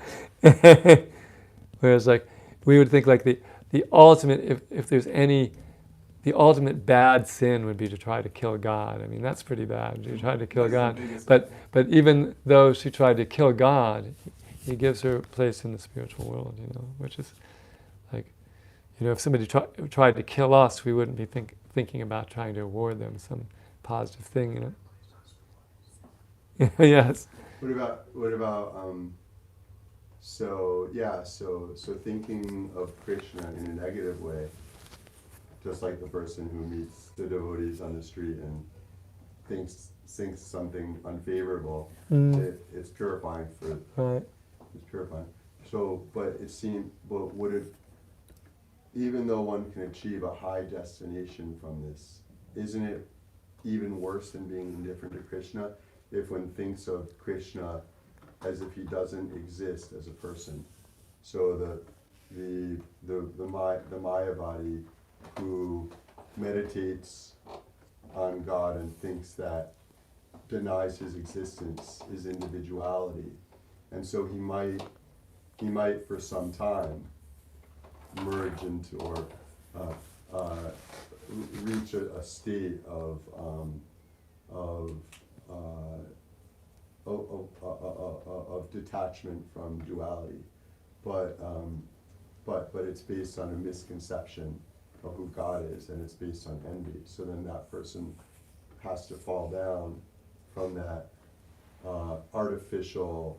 whereas like, we would think like the ultimate, if there's any, the ultimate bad sin would be to try to kill God. I mean, that's pretty bad, to try to kill God. But even though she tried to kill God, He gives her a place in the spiritual world, you know, which is like, you know, if somebody tried to kill us, we wouldn't be thinking about trying to award them some positive thing, you know. Yes. What about so thinking of Krishna in a negative way, just like the person who meets the devotees on the street and thinks something unfavorable, it's purifying for. Right. It's purifying. So, but would it, even though one can achieve a high destination from this, isn't it even worse than being indifferent to Krishna if one thinks of Krishna as if he doesn't exist as a person? So the Mayavadi who meditates on God and thinks that denies his existence, his individuality. And so he might for some time merge into or reach a state of detachment from duality, but it's based on a misconception of who God is, and it's based on envy. So then that person has to fall down from that artificially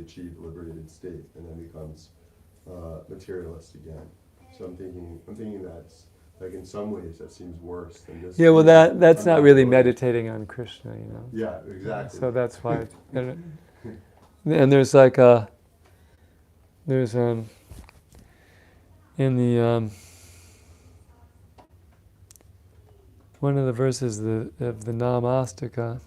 achieved liberated state, and then becomes materialist again. So I'm thinking that's like in some ways that seems worse than just. Yeah, well, that's not really meditating on Krishna, you know. Yeah, exactly. So that's why. And there's like in the one of the verses of the Namastika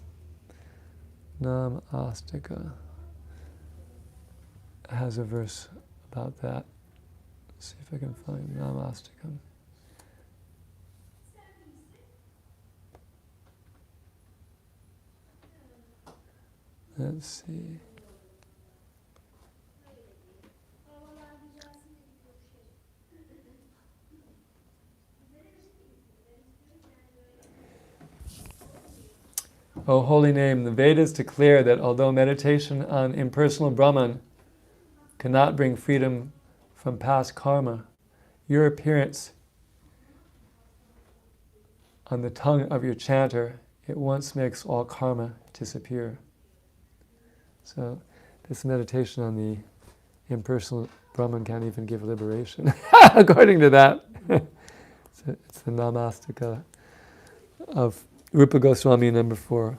has a verse about that. Let's see if I can find Namastika. Let's see. O holy name, the Vedas declare that although meditation on impersonal Brahman cannot bring freedom from past karma, your appearance on the tongue of your chanter at once makes all karma disappear. So this meditation on the impersonal Brahman can't even give liberation, according to that. It's the Namastika of Rupa Goswami number 4.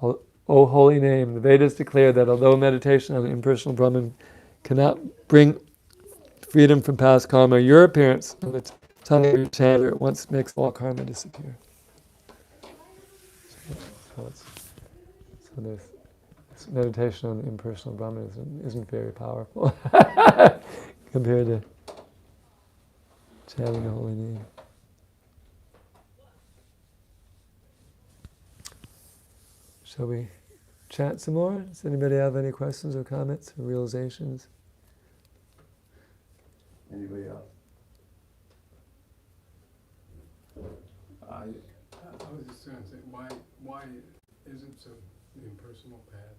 O holy name, the Vedas declare that although meditation on impersonal Brahman cannot bring freedom from past karma, your appearance on the tongue of your chanter at once makes all karma disappear. So this meditation on impersonal Brahman isn't very powerful compared to chanting the holy name. Shall we chat some more? Does anybody have any questions or comments or realizations? Anybody else? I was just going to say, why isn't the impersonal path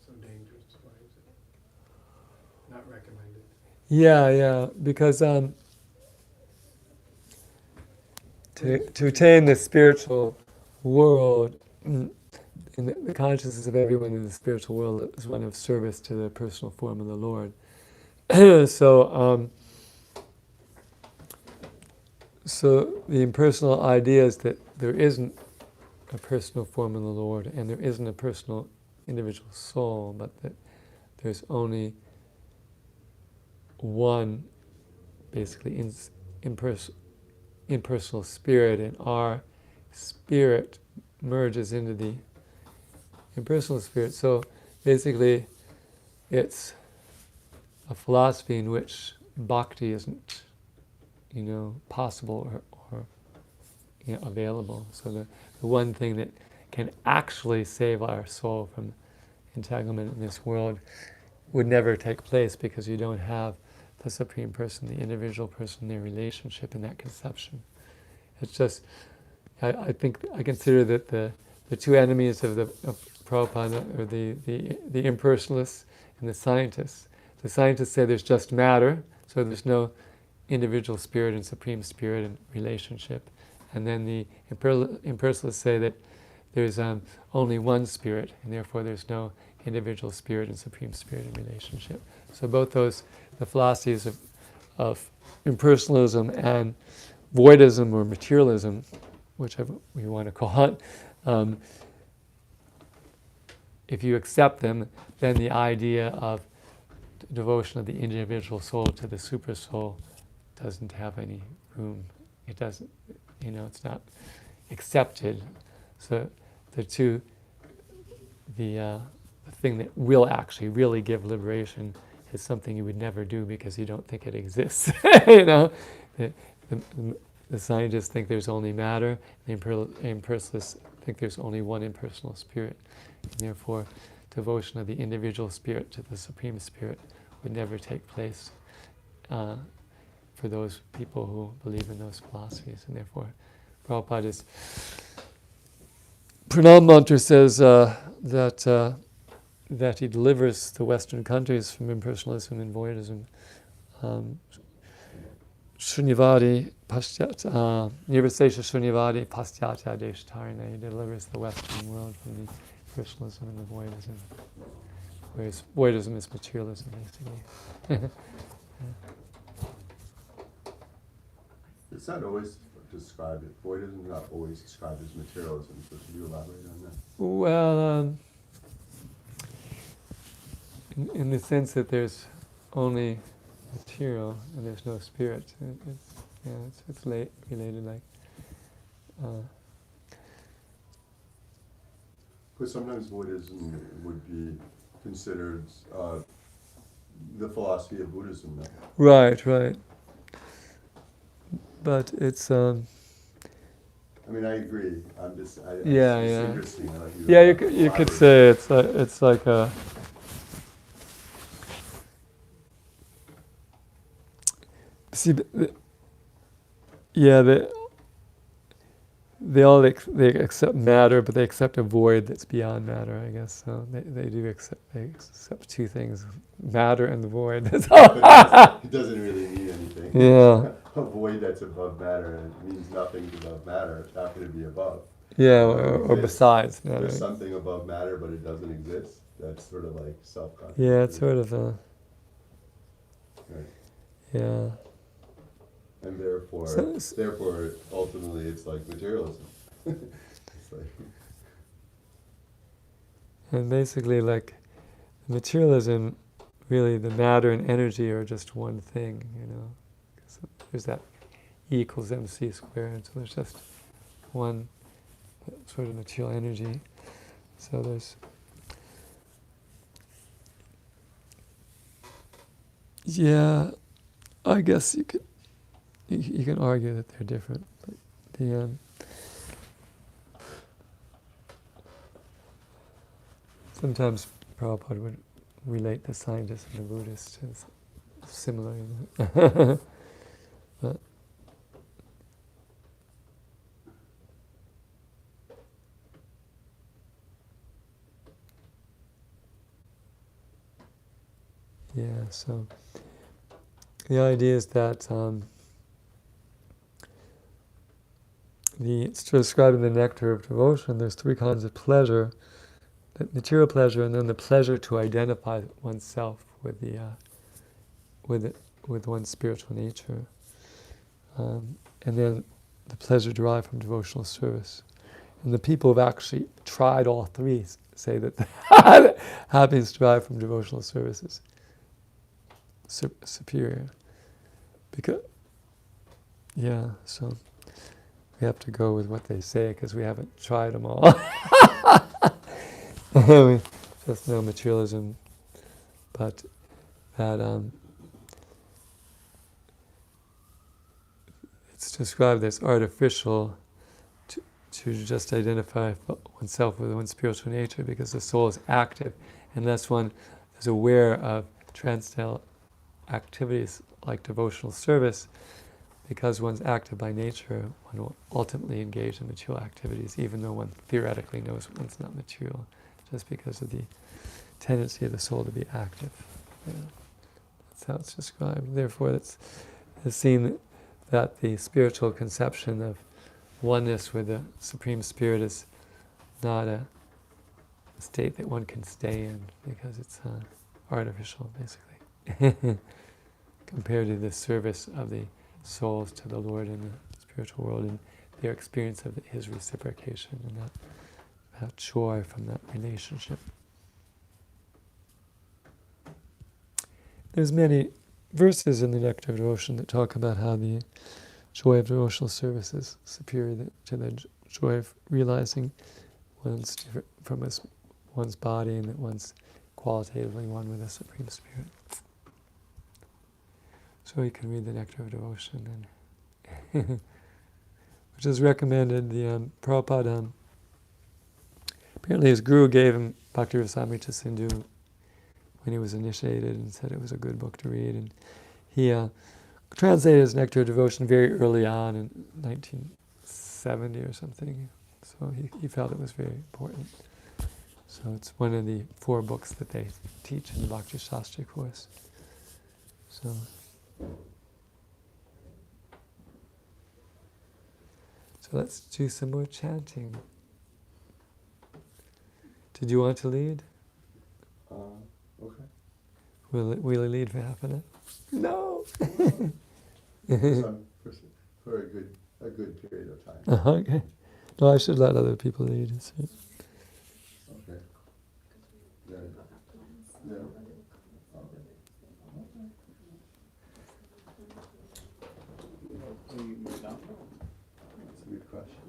so dangerous? Why is it not recommended? Yeah, because to attain the spiritual world, in the consciousness of everyone in the spiritual world is one of service to the personal form of the Lord. So the impersonal ideas that there isn't a personal form of the Lord, and there isn't a personal individual soul, but that there's only one, basically, impersonal spirit, and our spirit merges into the impersonal spirit. So basically, it's a philosophy in which bhakti isn't, possible or available. So the one thing that can actually save our soul from entanglement in this world would never take place, because you don't have the Supreme Person, the individual person, their relationship in that conception. It's just, I consider that the two enemies of Prabhupada are the impersonalists and the scientists. The scientists say there's just matter, so there's no individual spirit and Supreme Spirit and relationship. And then the impersonalists say that there's only one spirit, and therefore there's no individual spirit and Supreme Spirit and relationship. So both the philosophies of impersonalism and voidism or materialism, whichever we want to call it, if you accept them, then the idea of devotion of the individual soul to the super soul doesn't have any room. It doesn't, it's not accepted. So the thing that will actually really give liberation is something you would never do because you don't think it exists. The scientists think there's only matter, the impersonalists think there's only one impersonal spirit. And therefore, devotion of the individual spirit to the Supreme Spirit would never take place for those people who believe in those philosophies. And therefore, Prabhupada's Pranam Mantra says that he delivers the Western countries from impersonalism and voidism. Shunyavadi Paschat, Nirvasesha Shunyavadi Paschatya Deshtarina. He delivers the Western world from the impersonalism and the voidism. Whereas voidism is materialism, basically. It's not always described, voidism is not always described as materialism, so should you elaborate on that? Well, in the sense that there's only material and there's no spirit. It's related like. Because sometimes voidism would be considered the philosophy of Buddhism. No? Right. But it's. I mean, I agree. I'm just. Yeah. It's interesting. You could say it's like a. See, they all accept matter, but they accept a void that's beyond matter, I guess. So they accept two things: matter and the void. That's all. It doesn't really mean anything. Yeah. A void that's above matter, and it means nothing's above matter. It's not going to be above. Yeah, or besides matter. There's something above matter, but it doesn't exist. That's sort of like self-conscious. Yeah, it's sort of a. Right. Yeah. And therefore, ultimately, it's like materialism. It's like. And basically, like, materialism, really, the matter and energy are just one thing, So there's that E equals MC squared, so there's just one sort of material energy. So there's. Yeah, I guess you can argue that they're different, but sometimes Prabhupada would relate the scientists and the Buddhists as similar. But yeah, so the idea is that it's described in the Nectar of Devotion. There's three kinds of pleasure: the material pleasure, and then the pleasure to identify oneself with with one's spiritual nature, and then the pleasure derived from devotional service. And the people who've actually tried all three say that the happiness derived from devotional service is superior. Because, so we have to go with what they say because we haven't tried them all. We just know materialism, but that it's described as artificial to just identify oneself with one's spiritual nature because the soul is active, unless one is aware of transcendental activities like devotional service. Because one's active by nature, one will ultimately engage in material activities, even though one theoretically knows one's not material, just because of the tendency of the soul to be active. That's how it's described. Therefore, it's seen that the spiritual conception of oneness with the Supreme Spirit is not a state that one can stay in, because it's artificial, basically, compared to the service of the souls to the Lord in the spiritual world and their experience of His reciprocation and that joy from that relationship. There's many verses in the Nectar of Devotion that talk about how the joy of devotional service is superior to the joy of realizing one's different from one's body and that one's qualitatively one with the Supreme Spirit. So you can read the Nectar of Devotion, and which is recommended. The Prabhupada, apparently his guru gave him Bhakti Rasamrita Sindhu when he was initiated and said it was a good book to read. And he translated his Nectar of Devotion very early on in 1970 or something. So he felt it was very important. So it's one of the 4 books that they teach in the Bhakti Shastri course. So let's do some more chanting. Did you want to lead? Okay. Will you lead for half an hour? No! For a good period of time. Okay. No, I should let other people lead. Okay. Yeah. That's a good question.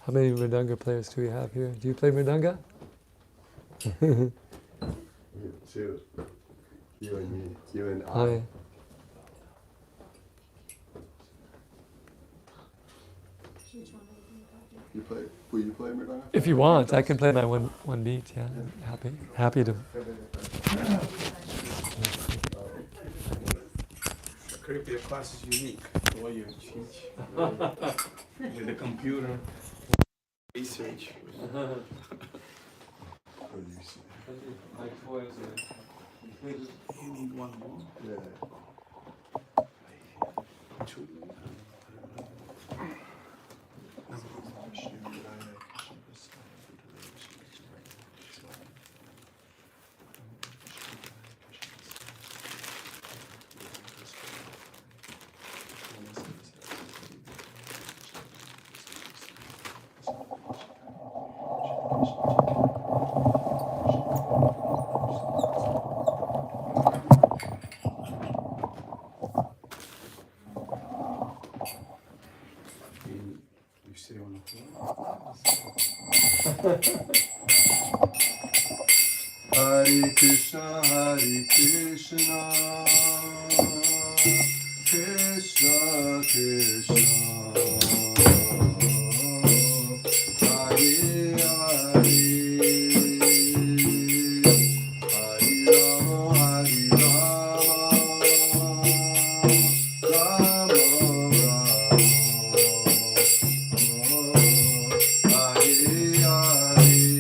How many Mridanga players do we have here? Do you play Mridanga? We have 2. You and me. You and I. Hi. Will you play Mridanga? If you want, I can play my one beat. Yeah, happy to. Kripa, your class is unique. The way you teach with the computer. Research. You need one more? Yeah. Two. You sit on the floor. Hare Krishna, Krishna Krishna, Hare Hare, Hare Rama, Hare Hare. Hare Krishna, Krishna Krishna,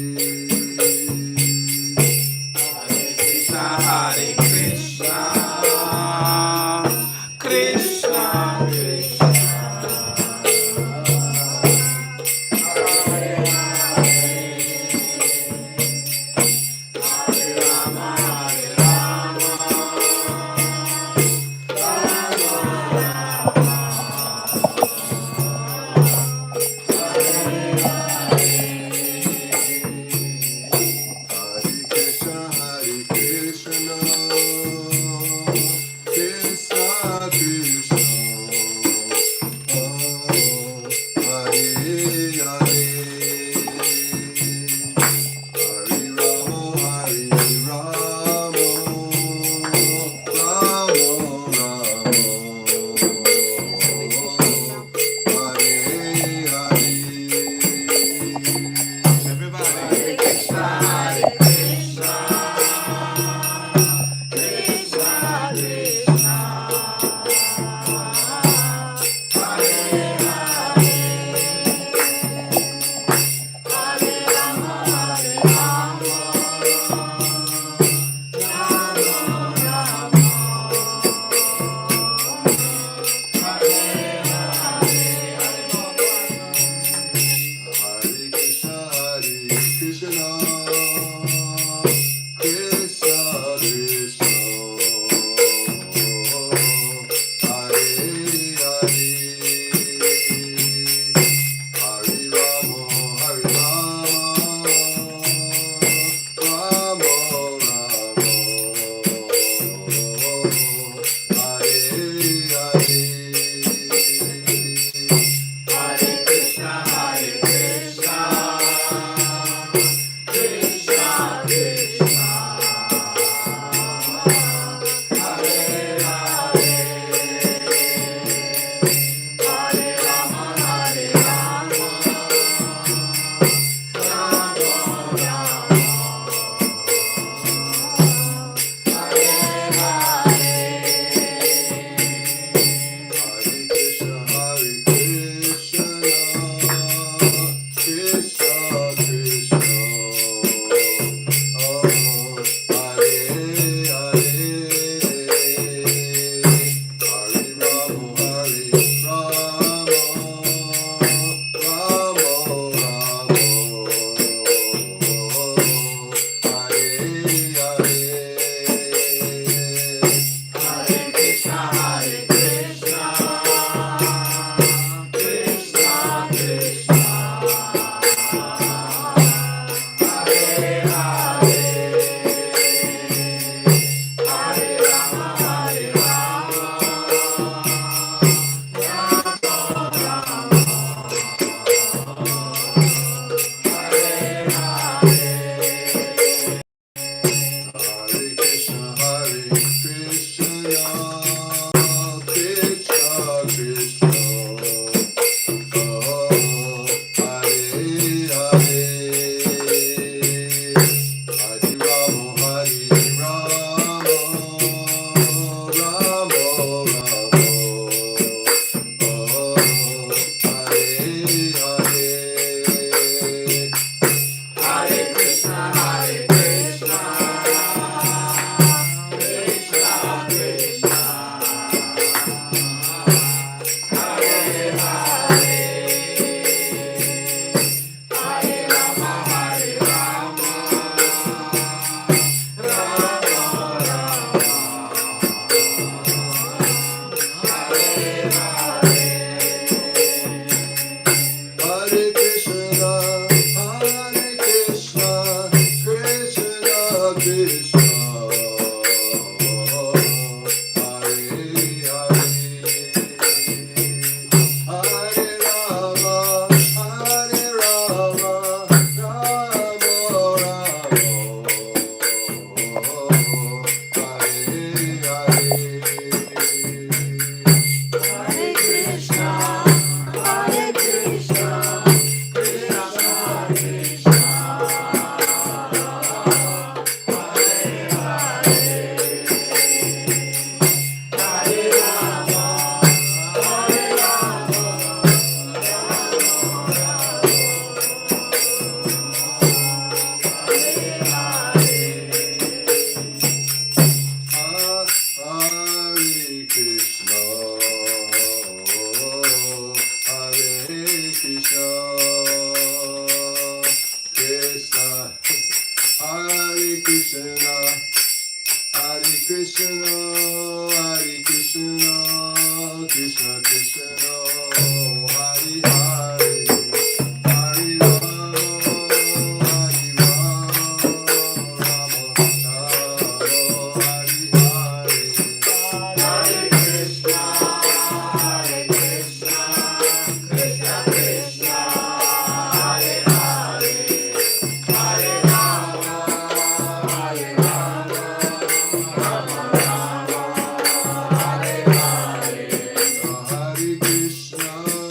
Krishna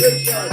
Krishna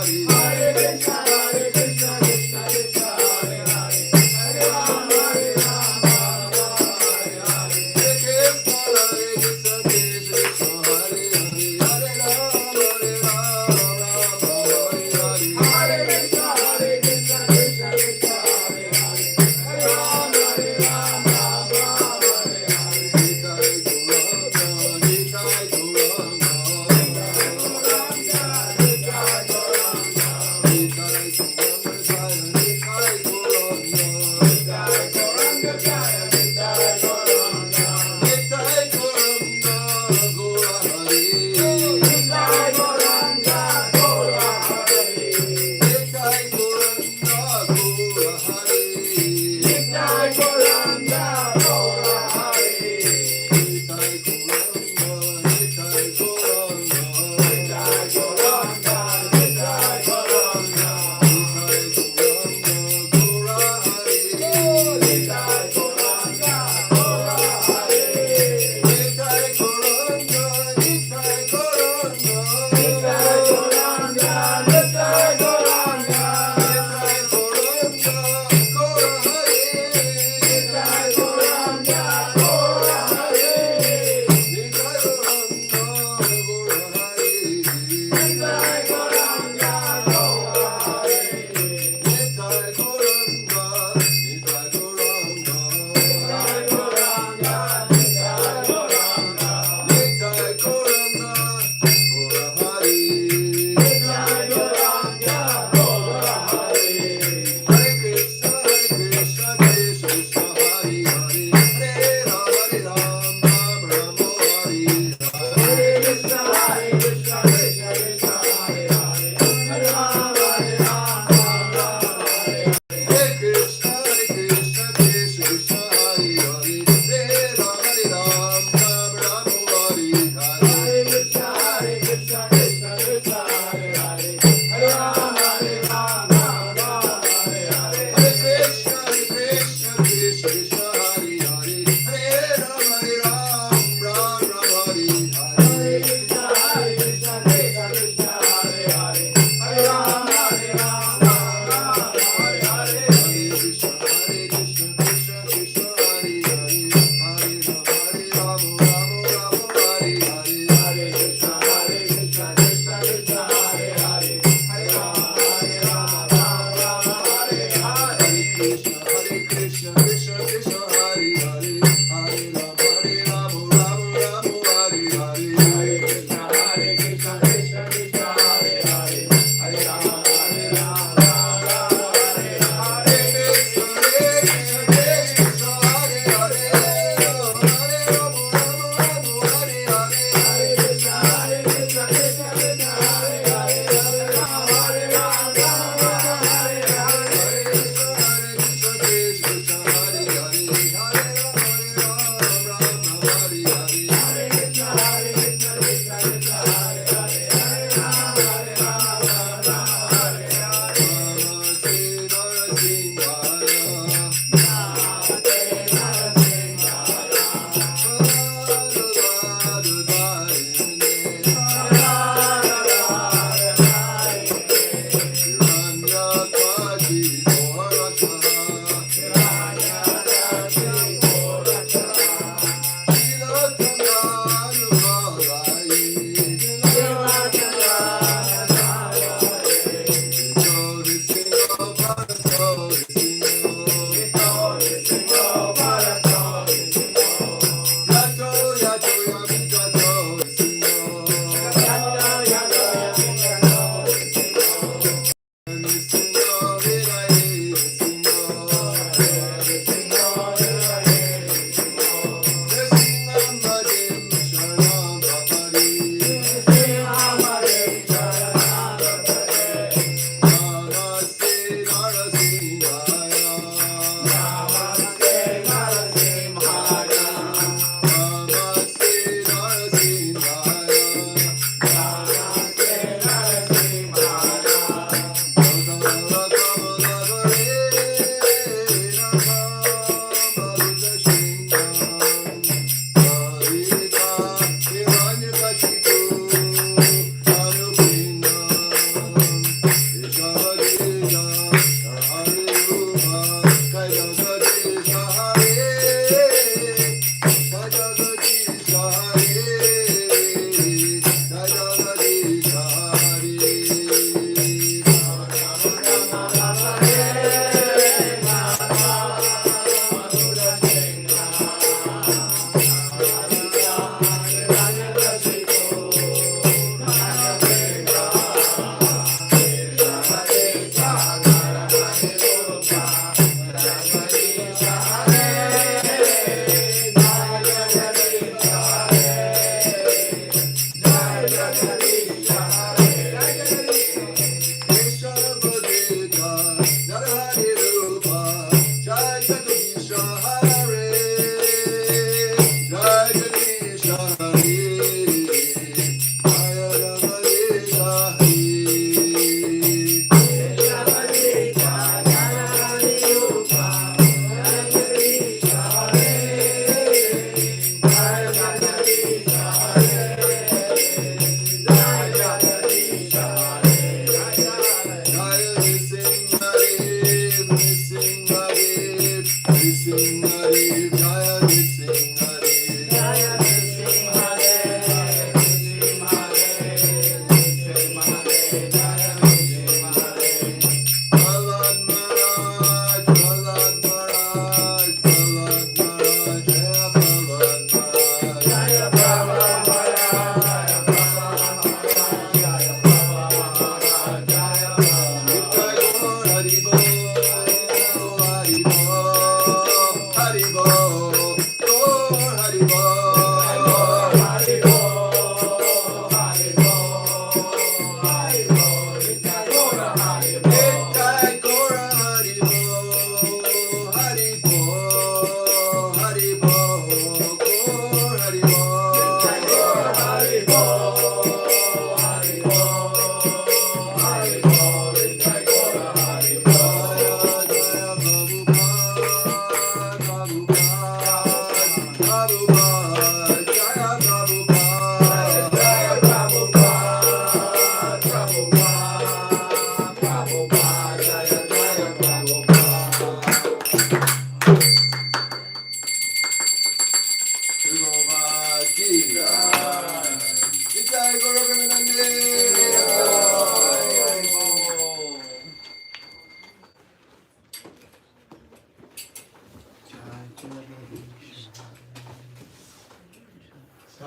Hare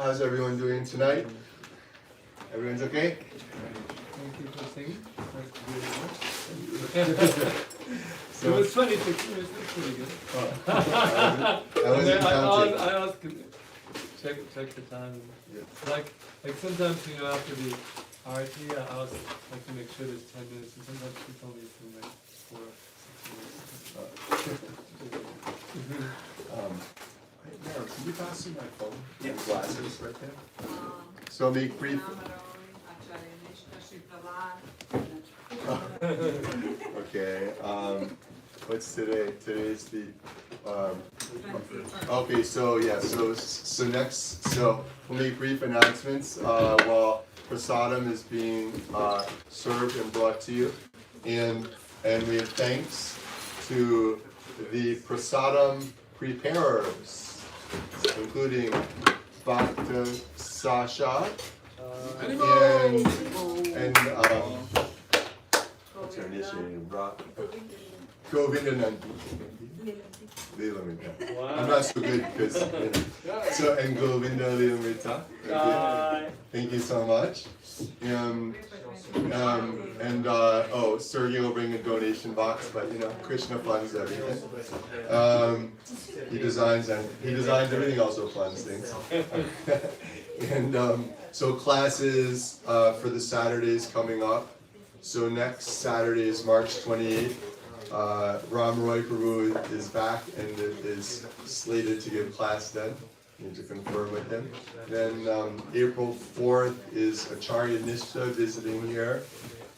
how's everyone doing tonight? Everyone's okay? Thank you for singing. So It was funny to hear, it's pretty good. I And wasn't then counting. I asked him, check the time. Like sometimes, you know, after the RT, I ask, like, to make sure there's 10 minutes, and sometimes she told me it's been like 4 or 6 minutes. Meryl, can you pass me my phone? Yeah. Glasses right there. So I'll make brief. Okay. What's today? Today's the. Okay. So yeah. So next. So we'll make brief announcements while prasadam is being served and brought to you, and we have thanks to the prasadam preparers, including Bhakta Sasha and what's her initiating? Govindanandi. Lilamrita. Wow. I'm not so good because so and Govinda Lilamrita. Okay. Thank you so much. Sergey will bring a donation box, but you know, Krishna funds everything. He designs everything, also funds things. And so classes for the Saturdays coming up. So next Saturday is March 28th. Ram Roy Prabhu is back and is slated to give class then. Need to confirm with him. Then April 4th is Acharya Nishta visiting here.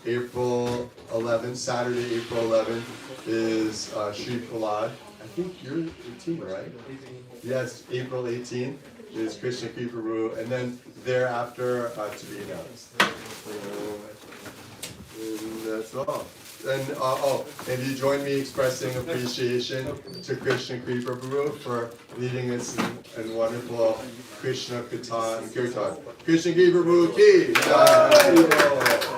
April 11th, Saturday, April 11th is Sri Prahlad. I think you're 18, right? Yes, April 18th is Krishna Kripa, and then thereafter to be announced. And that's all. And you join me expressing appreciation to Krishna Kripa for leading us in wonderful Krishna Kirtan. Krishna Kripa ki jai.